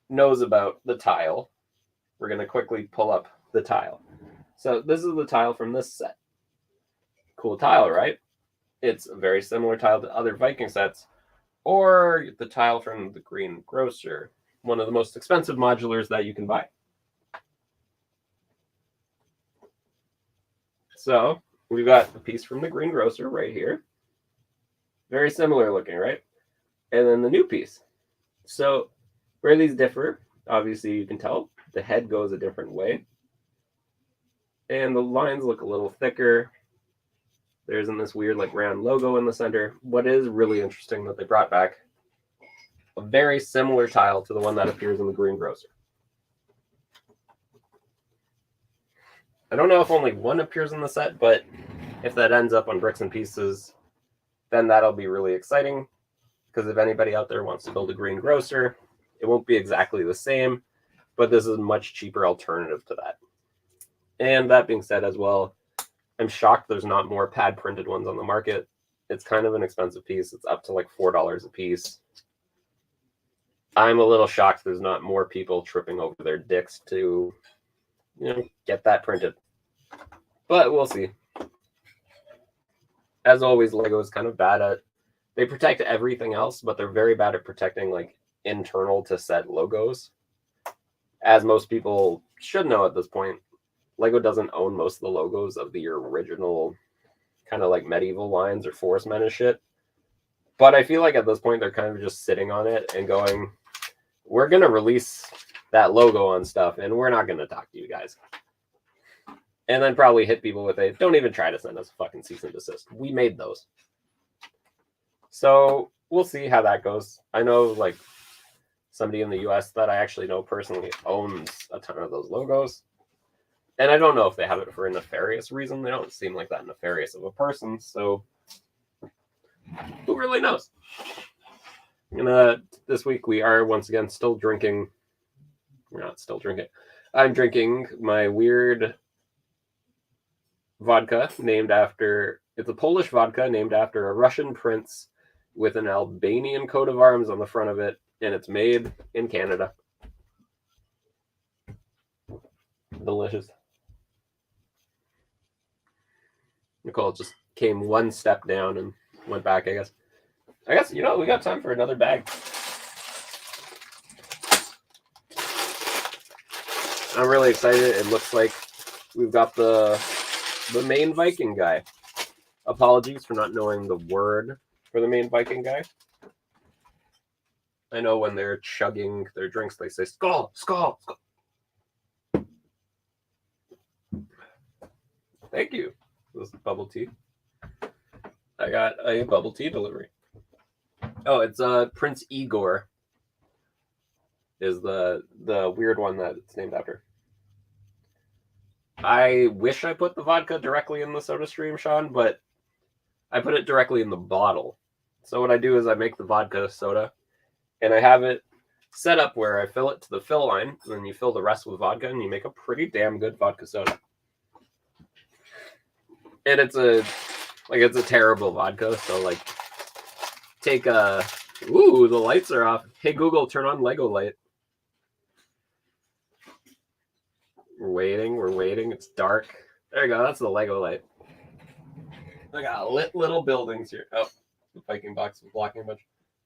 knows about the tile, we're going to quickly pull up the tile. So this is the tile from this set. Cool tile, right? It's a very similar tile to other Viking sets, or the tile from the Green Grocer, one of the most expensive modulars that you can buy. So we've got a piece from the Green Grocer right here. Very similar looking, right? And then the new piece. So where these differ, obviously you can tell the head goes a different way. And the lines look a little thicker. There isn't this weird like round logo in the center. What is really interesting that they brought back a very similar tile to the one that appears in the Green Grocer. I don't know if only one appears in the set, but if that ends up on Bricks and Pieces, then that'll be really exciting. Because if anybody out there wants to build a Green Grocer, it won't be exactly the same, but this is a much cheaper alternative to that. And that being said as well, I'm shocked there's not more pad printed ones on the market. It's kind of an expensive piece. It's up to like $4 a piece. I'm a little shocked there's not more people tripping over their dicks to, get that printed. But we'll see. As always, LEGO is kind of bad at, they protect everything else, but they're very bad at protecting like internal to set logos. As most people should know at this point, LEGO doesn't own most of the logos of the original kind of like medieval lines or forest men and shit. But I feel like at this point, they're kind of just sitting on it and going, we're going to release that logo on stuff and we're not going to talk to you guys. And then probably hit people with a, don't even try to send us a fucking cease and desist. We made those. So we'll see how that goes. I know like somebody in the US that I actually know personally owns a ton of those logos. And I don't know if they have it for a nefarious reason. They don't seem like that nefarious of a person. So who really knows? This week we are once again still drinking. We're not still drinking. I'm drinking my weird vodka named after, it's a Polish vodka named after a Russian prince with an Albanian coat of arms on the front of it. And it's made in Canada. Delicious. Nicole just came one step down and went back, I guess. We got time for another bag. I'm really excited. It looks like we've got the main Viking guy. Apologies for not knowing the word for the main Viking guy. I know when they're chugging their drinks, they say, "Skål, skål, skål." Thank you. This is bubble tea. I got a bubble tea delivery. Oh, it's Prince Igor is the weird one that it's named after. I wish I put the vodka directly in the soda stream, Sean, but I put it directly in the bottle. So what I do is I make the vodka soda, and I have it set up where I fill it to the fill line, and then you fill the rest with vodka, and you make a pretty damn good vodka soda. And it's a terrible vodka, so like take a, ooh, the lights are off. Hey Google, turn on Lego light. We're waiting. It's dark. There you go. That's the Lego light. I got lit little buildings here. Oh, the Viking box is blocking a bunch.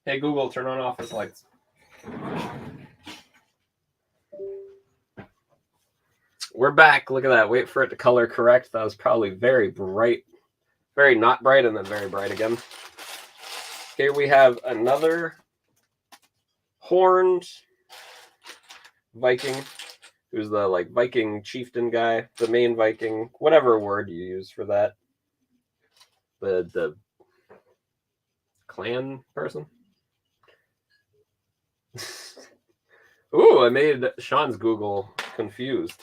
Hey, Google, turn on office lights. We're back. Look at that. Wait for it to color correct. That was probably very bright. Very not bright and then very bright again. Here we have another horned Viking, who's the like Viking chieftain guy, the main Viking, whatever word you use for that. The clan person. Ooh, I made Sean's Google confused.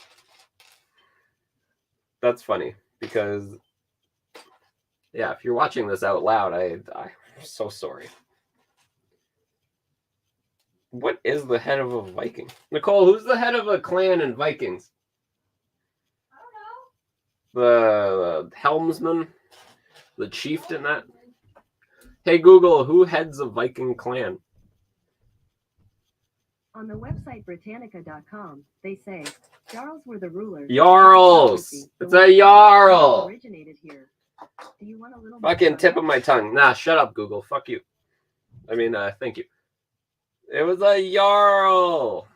That's funny because, yeah, if you're watching this out loud, I'm so sorry. What is the head of a Viking? Nicole, who's the head of a clan in Vikings? I don't know. The helmsman? The chieftain that? Hey Google, who heads a Viking clan? On the website Britannica.com, they say Jarls were the rulers. Jarls! It's a Jarl! Originated here. Do you want a little Fucking tip of my tongue. Nah, shut up, Google. Fuck you. I mean, thank you. It was a Jarl.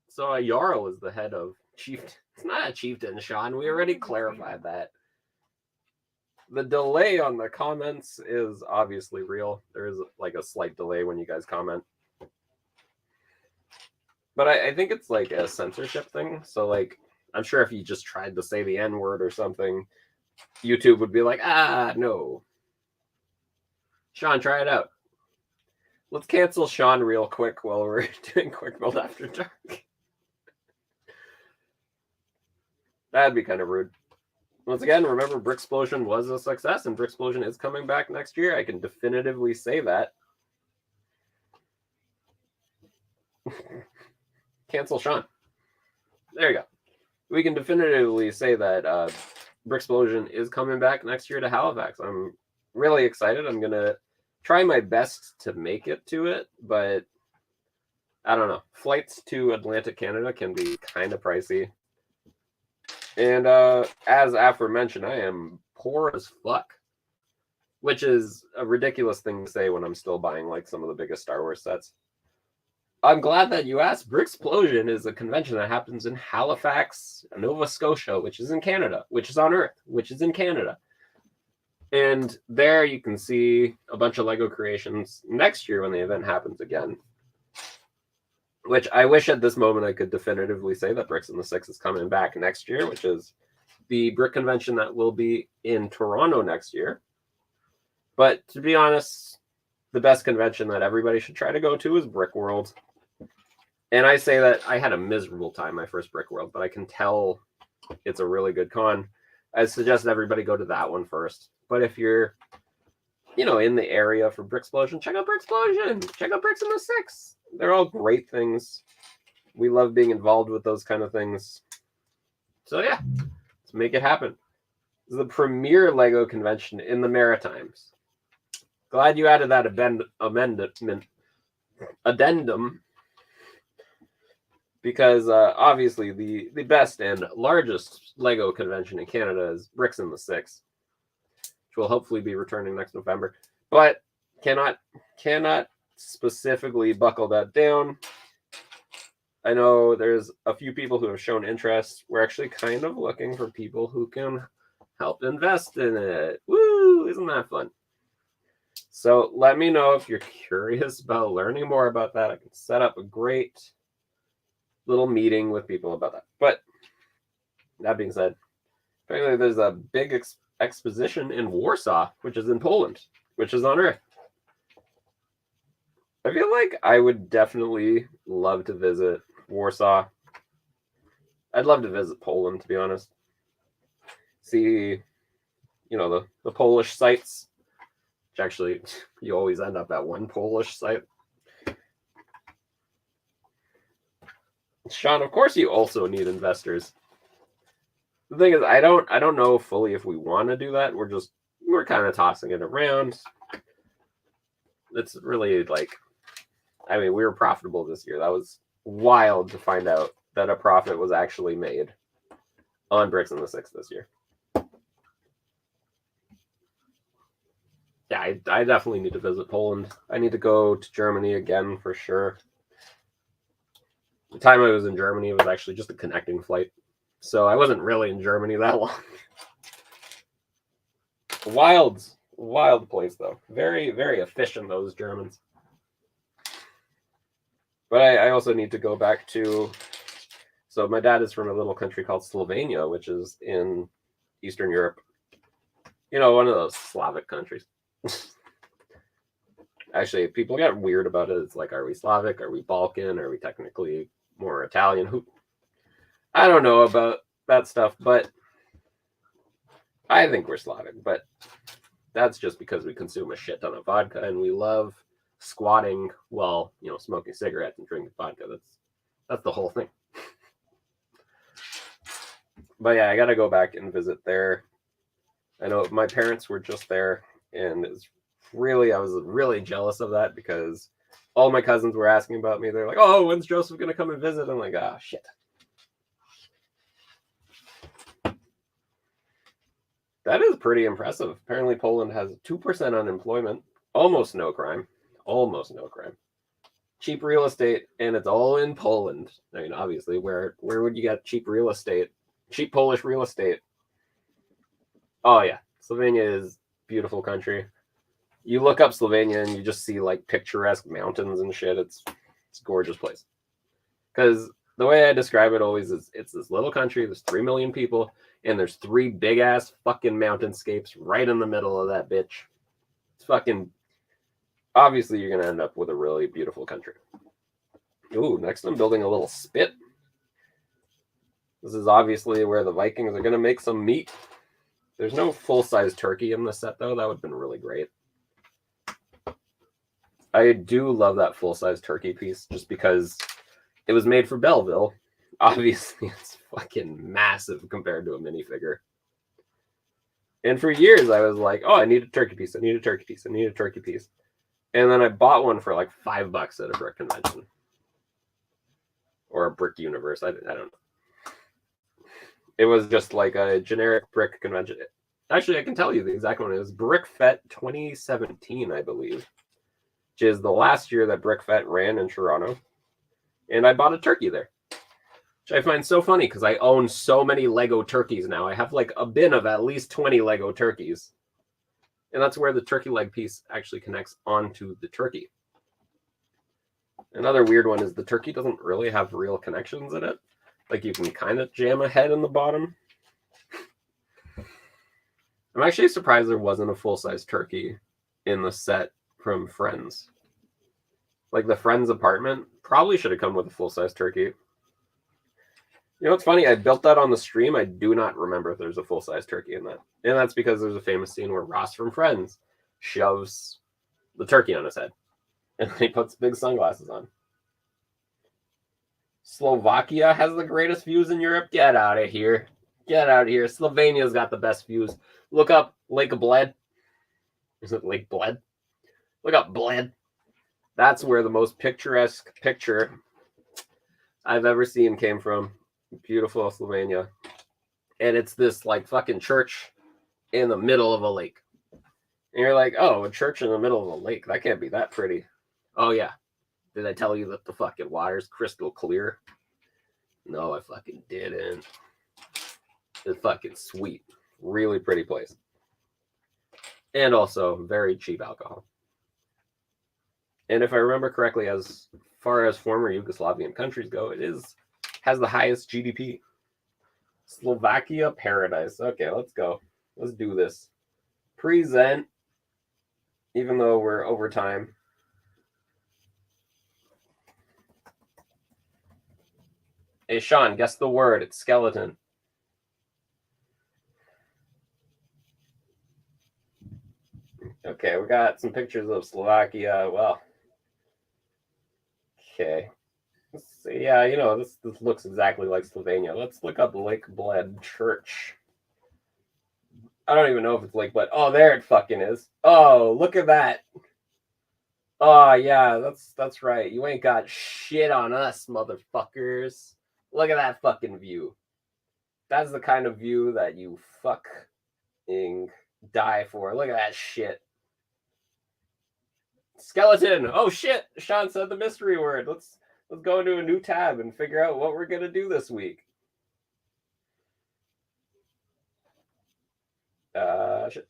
So a Jarl is the head of chieftain. It's not a chieftain, Sean. We already clarified that. The delay on the comments is obviously real. There is like a slight delay when you guys comment. But I think it's like a censorship thing. So like, I'm sure if you just tried to say the N-word or something, YouTube would be like, no. Sean, try it out. Let's cancel Sean real quick while we're doing Quick Build After Dark. That'd be kind of rude. Once again, remember Bricksplosion was a success and Bricksplosion is coming back next year. I can definitively say that. Cancel Sean. There you go. We can definitively say that Bricksplosion is coming back next year to Halifax. I'm really excited. I'm going to try my best to make it to it, but I don't know. Flights to Atlantic Canada can be kind of pricey. And as aforementioned, I am poor as fuck, which is a ridiculous thing to say when I'm still buying like some of the biggest Star Wars sets. I'm glad that you asked. Bricksplosion is a convention that happens in Halifax, Nova Scotia, which is in Canada, which is on Earth, which is in Canada. And there you can see a bunch of Lego creations next year when the event happens again. Which I wish at this moment I could definitively say that Bricks in the Six is coming back next year, which is the Brick convention that will be in Toronto next year. But to be honest, the best convention that everybody should try to go to is Brick World. And I say that I had a miserable time my first Brick World, but I can tell it's a really good con. I suggest everybody go to that one first. But if you're, in the area for Bricksplosion, check out Bricksplosion. Check out Bricks in the Six. They're all great things. We love being involved with those kind of things. So yeah, let's make it happen. This is the premier Lego convention in the Maritimes. Glad you added that addendum. Because obviously the best and largest Lego convention in Canada is Bricks in the Six, which will hopefully be returning next November. But cannot specifically buckle that down. I know there's a few people who have shown interest. We're actually kind of looking for people who can help invest in it. Woo! Isn't that fun? So let me know if you're curious about learning more about that. I can set up a great little meeting with people about that. But that being said, apparently there's a big exposition in Warsaw, which is in Poland, which is on Earth. I feel like I would definitely love to visit Warsaw. I'd love to visit Poland, to be honest. See, the Polish sites. Which actually, you always end up at one Polish site. Sean, of course you also need investors. The thing is, I don't know fully if we want to do that. We're kind of tossing it around. It's really we were profitable this year. That was wild to find out that a profit was actually made. on Bricks in the Six this year. Yeah, I definitely need to visit Poland. I need to go to Germany again for sure. The time I was in Germany was actually just a connecting flight. So I wasn't really in Germany that long. Wild place though. Very, very efficient, those Germans. But I also need to go back to... So my dad is from a little country called Slovenia, which is in Eastern Europe. You know, one of those Slavic countries. Actually, people get weird about it. It's like, are we Slavic? Are we Balkan? Are we technically more Italian? Who? I don't know about that stuff, but I think we're Slavic. But that's just because we consume a shit ton of vodka and we love squatting while, you know, smoking cigarettes and drinking vodka. That's the whole thing. But yeah, I gotta go back and visit there. I know my parents were just there, and I was really jealous of that because all my cousins were asking about me. They're like, "Oh, when's Joseph gonna come and visit?" I'm like, "Ah, shit." That is pretty impressive. Apparently, Poland has 2% unemployment, almost no crime, cheap real estate, and it's all in Poland. I mean, obviously, where would you get cheap real estate? Cheap Polish real estate. Oh yeah, Slovenia is a beautiful country. You look up Slovenia and you just see like picturesque mountains and shit. It's a gorgeous place. Because the way I describe it always is it's this little country, there's 3 million people, and there's 3 big ass fucking mountainscapes right in the middle of that bitch. It's fucking... Obviously, you're gonna end up with a really beautiful country. Ooh, next I'm building a little spit. This is obviously where the Vikings are gonna make some meat. There's no full-size turkey in this set, though. That would have been really great. I do love that full-size turkey piece just because it was made for Belleville. Obviously, it's fucking massive compared to a minifigure. And for years, I was like, oh, I need a turkey piece. I need a turkey piece. I need a turkey piece. And then I bought one for like $5 at a brick convention. Or a brick universe. I don't know. It was just like a generic brick convention. Actually, I can tell you the exact one. It was BrickFet 2017, I believe, which is the last year that BrickFet ran in Toronto. And I bought a turkey there, which I find so funny because I own so many Lego turkeys now. I have like a bin of at least 20 Lego turkeys. And that's where the turkey leg piece actually connects onto the turkey. Another weird one is the turkey doesn't really have real connections in it. Like, you can kind of jam a head in the bottom. I'm actually surprised there wasn't a full-size turkey in the set from Friends. Like, the Friends apartment probably should have come with a full-size turkey. You know what's funny? I built that on the stream. I do not remember if there's a full-size turkey in that. And that's because there's a famous scene where Ross from Friends shoves the turkey on his head. And he puts big sunglasses on. Slovakia has the greatest views in Europe. Get out of here. Get out of here. Slovenia's got the best views. Look up Lake Bled. Is it Lake Bled? Look up Bled. That's where the most picturesque picture I've ever seen came from. Beautiful Slovenia. And it's this like fucking church in the middle of a lake. And you're like, oh, a church in the middle of a lake. That can't be that pretty. Oh, yeah. Did I tell you that the fucking water's crystal clear? No, I fucking didn't. It's fucking sweet. Really pretty place. And also very cheap alcohol. And if I remember correctly, as far as former Yugoslavian countries go, has the highest GDP. Slovakia paradise. Okay, let's go. Let's do this. Present. Even though we're over time. Hey, Sean, guess the word. It's skeleton. Okay, we got some pictures of Slovakia. Well, okay. Let's see. Yeah, you know, this looks exactly like Slovenia. Let's look up Lake Bled Church. I don't even know if it's Lake Bled. Oh, there it fucking is. Oh, look at that. Oh, yeah, that's right. You ain't got shit on us, motherfuckers. Look at that fucking view. That's the kind of view that you fucking die for. Look at that shit. Skeleton. Oh shit. Sean said the mystery word. Let's go into a new tab and figure out what we're gonna do this week. Shit.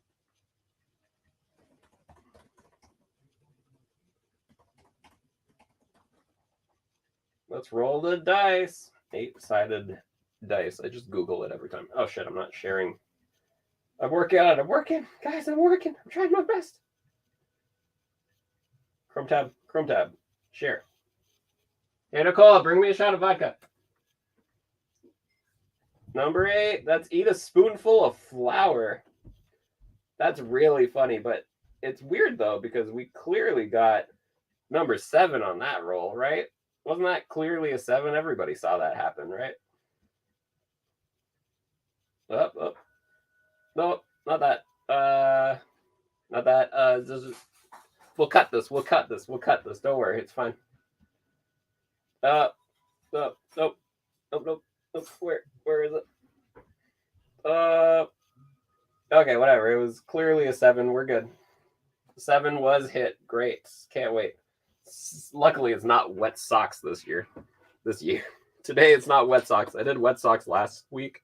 Let's roll the dice. 8-sided dice. I just Google it every time. Oh shit, I'm not sharing. I'm working on it. I'm working. Guys, I'm working. I'm trying my best. Chrome tab. Share. Hey, Nicole, bring me a shot of vodka. Number 8, that's eat a spoonful of flour. That's really funny, but it's weird though, because we clearly got number 7 on that roll, right? Wasn't that clearly a 7? Everybody saw that happen, right? Up. No, not that. Not that. We'll cut this. Don't worry, it's fine. Nope. Where is it? Okay, whatever. It was clearly a 7. We're good. 7 was hit. Great. Can't wait. Luckily, it's not wet socks this year. Today, it's not wet socks. I did wet socks last week.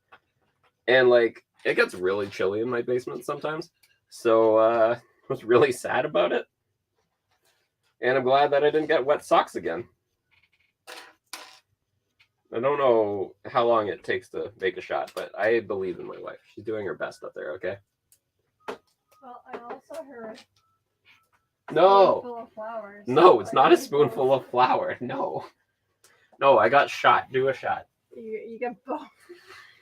And, like, it gets really chilly in my basement sometimes. So, I was really sad about it. And I'm glad that I didn't get wet socks again. I don't know how long it takes to make a shot, but I believe in my wife. She's doing her best up there, okay? Well, I also heard No. spoonful of flour. No, it's not a spoonful of flour. No, I got shot. Do a shot. You get both.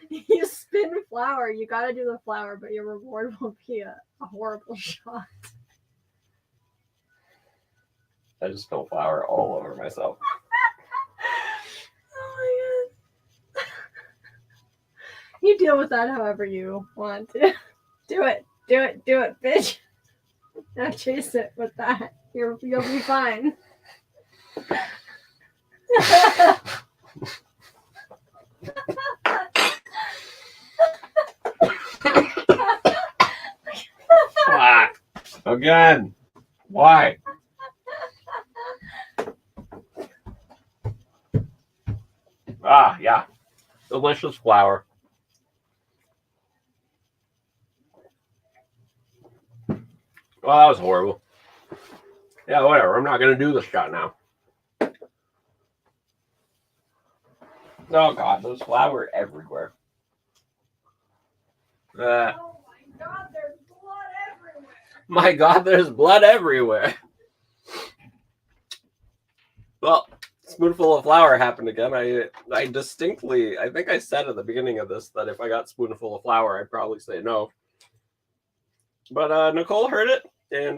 You spin flour. You gotta do the flour, but your reward will be a horrible shot. I just spilled flour all over myself. Oh my god. You deal with that however you want to. Do it, bitch. Now chase it with that. You'll be fine. Again. Why? Yeah. Delicious flour. Well, that was horrible. Yeah, whatever. I'm not going to do this shot now. Oh, God. There's flour everywhere. Oh, my God. There's blood everywhere. My God, there's blood everywhere. Well, spoonful of flour happened again. I distinctly, I think I said at the beginning of this that if I got spoonful of flour, I'd probably say no. But Nicole heard it and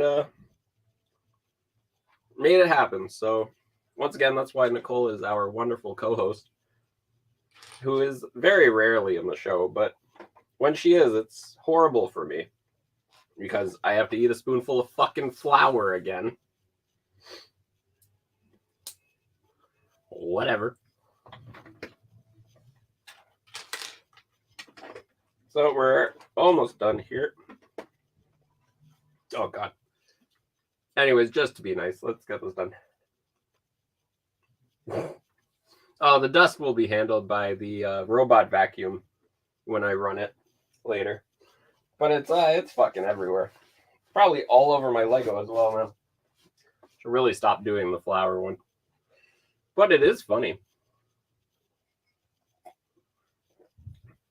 made it happen. So once again, that's why Nicole is our wonderful co-host, who is very rarely in the show. But when she is, it's horrible for me because I have to eat a spoonful of fucking flour again. Whatever. So we're almost done here. Oh, God. Anyways, just to be nice, let's get this done. Oh, the dust will be handled by the robot vacuum when I run it later. But it's fucking everywhere. Probably all over my Lego as well, man. Should really stop doing the flower one. But it is funny.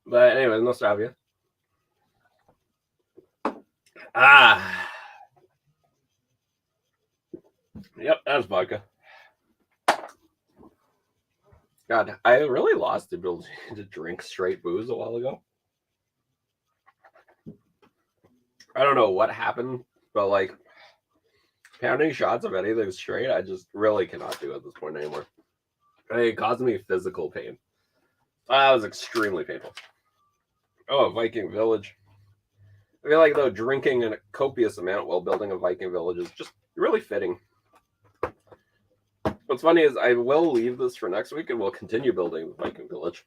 But anyways, nostalgia. Yep, that's vodka. God, I really lost the ability to drink straight booze a while ago. I don't know what happened, but like pounding shots of anything straight, I just really cannot do at this point anymore. It caused me physical pain. That was extremely painful. Oh, Viking village. I feel like though drinking a copious amount while building a Viking village is just really fitting. What's funny is I will leave this for next week and we'll continue building the Viking village.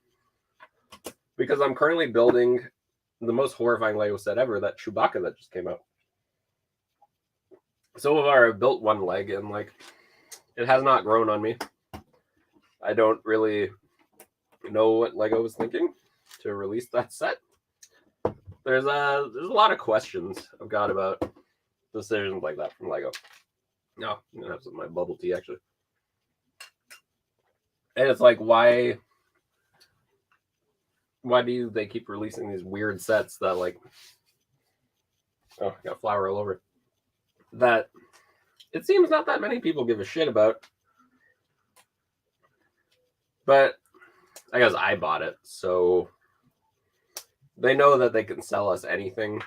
because I'm currently building the most horrifying Lego set ever, that Chewbacca that just came out. So far, I've built one leg, and like, it has not grown on me. I don't really know what Lego was thinking to release that set. There's a lot of questions I've got about decisions like that from Lego. No, I'm gonna have some of my bubble tea actually. And it's like, why do they keep releasing these weird sets that like, oh, I got flour all over it, that it seems not that many people give a shit about. But I guess I bought it, so they know that they can sell us anything.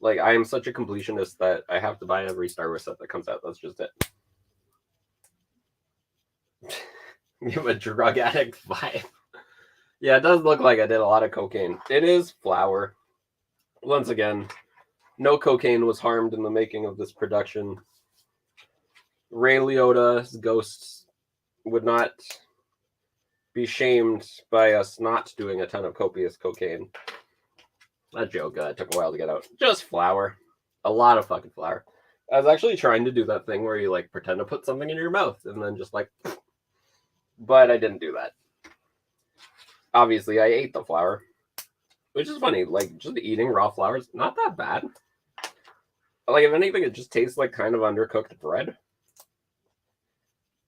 Like, I am such a completionist that I have to buy every Star Wars set that comes out. That's just it. You have a drug addict vibe. Yeah, it does look like I did a lot of cocaine. It is flour. Once again, no cocaine was harmed in the making of this production. Ray Liotta's ghosts would not be shamed by us not doing a ton of copious cocaine. That joke took a while to get out. Just flour. A lot of fucking flour. I was actually trying to do that thing where you like pretend to put something in your mouth and then just like, but I didn't do that. Obviously, I ate the flour, which is funny. Like, just eating raw flour is not that bad. Like, if anything, it just tastes like kind of undercooked bread.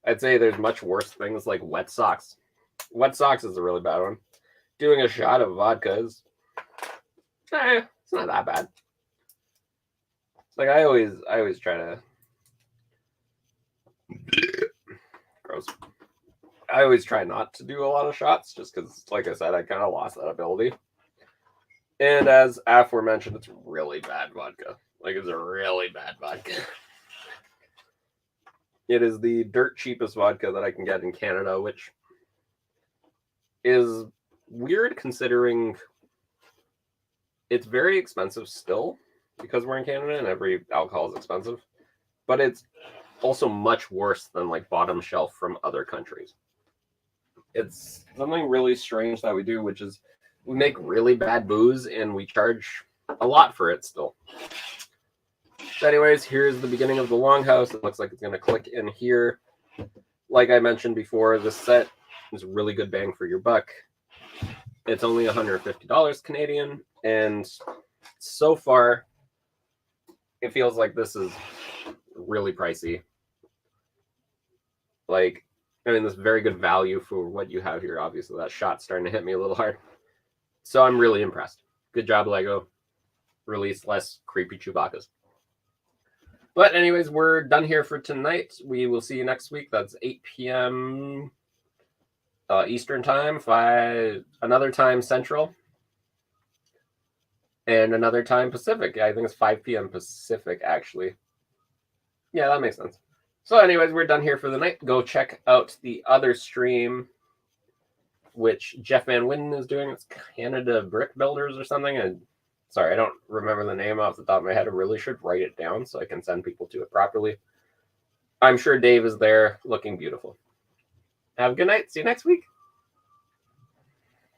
I'd say there's much worse things like wet socks. Wet socks is a really bad one. Doing a shot of vodka is, it's not that bad. Like, I always try to, gross. I always try not to do a lot of shots just because, like I said, I kind of lost that ability. And as aforementioned, it's really bad vodka. Like, it's a really bad vodka. It is the dirt cheapest vodka that I can get in Canada, which is weird considering it's very expensive still because we're in Canada and every alcohol is expensive. But it's also much worse than like bottom shelf from other countries. It's something really strange that we do, which is we make really bad booze and we charge a lot for it still. So anyways, here's the beginning of the longhouse. It looks like it's going to click in here. Like I mentioned before, this set is a really good bang for your buck. It's only $150 Canadian, and so far, it feels like this is really pricey. Like, I mean, this is very good value for what you have here. Obviously, that shot's starting to hit me a little hard. So I'm really impressed. Good job, Lego. Release less creepy Chewbaccas. But anyways, we're done here for tonight. We will see you next week. That's 8 p.m. Eastern time, another time Central, and another time Pacific. I think it's 5 p.m. Pacific, actually. Yeah, that makes sense. So anyways, we're done here for the night. Go check out the other stream, which Jeff Van Winden is doing. It's Canada Brick Builders or something. And sorry, I don't remember the name off the top of my head. I really should write it down so I can send people to it properly. I'm sure Dave is there looking beautiful. Have a good night. See you next week.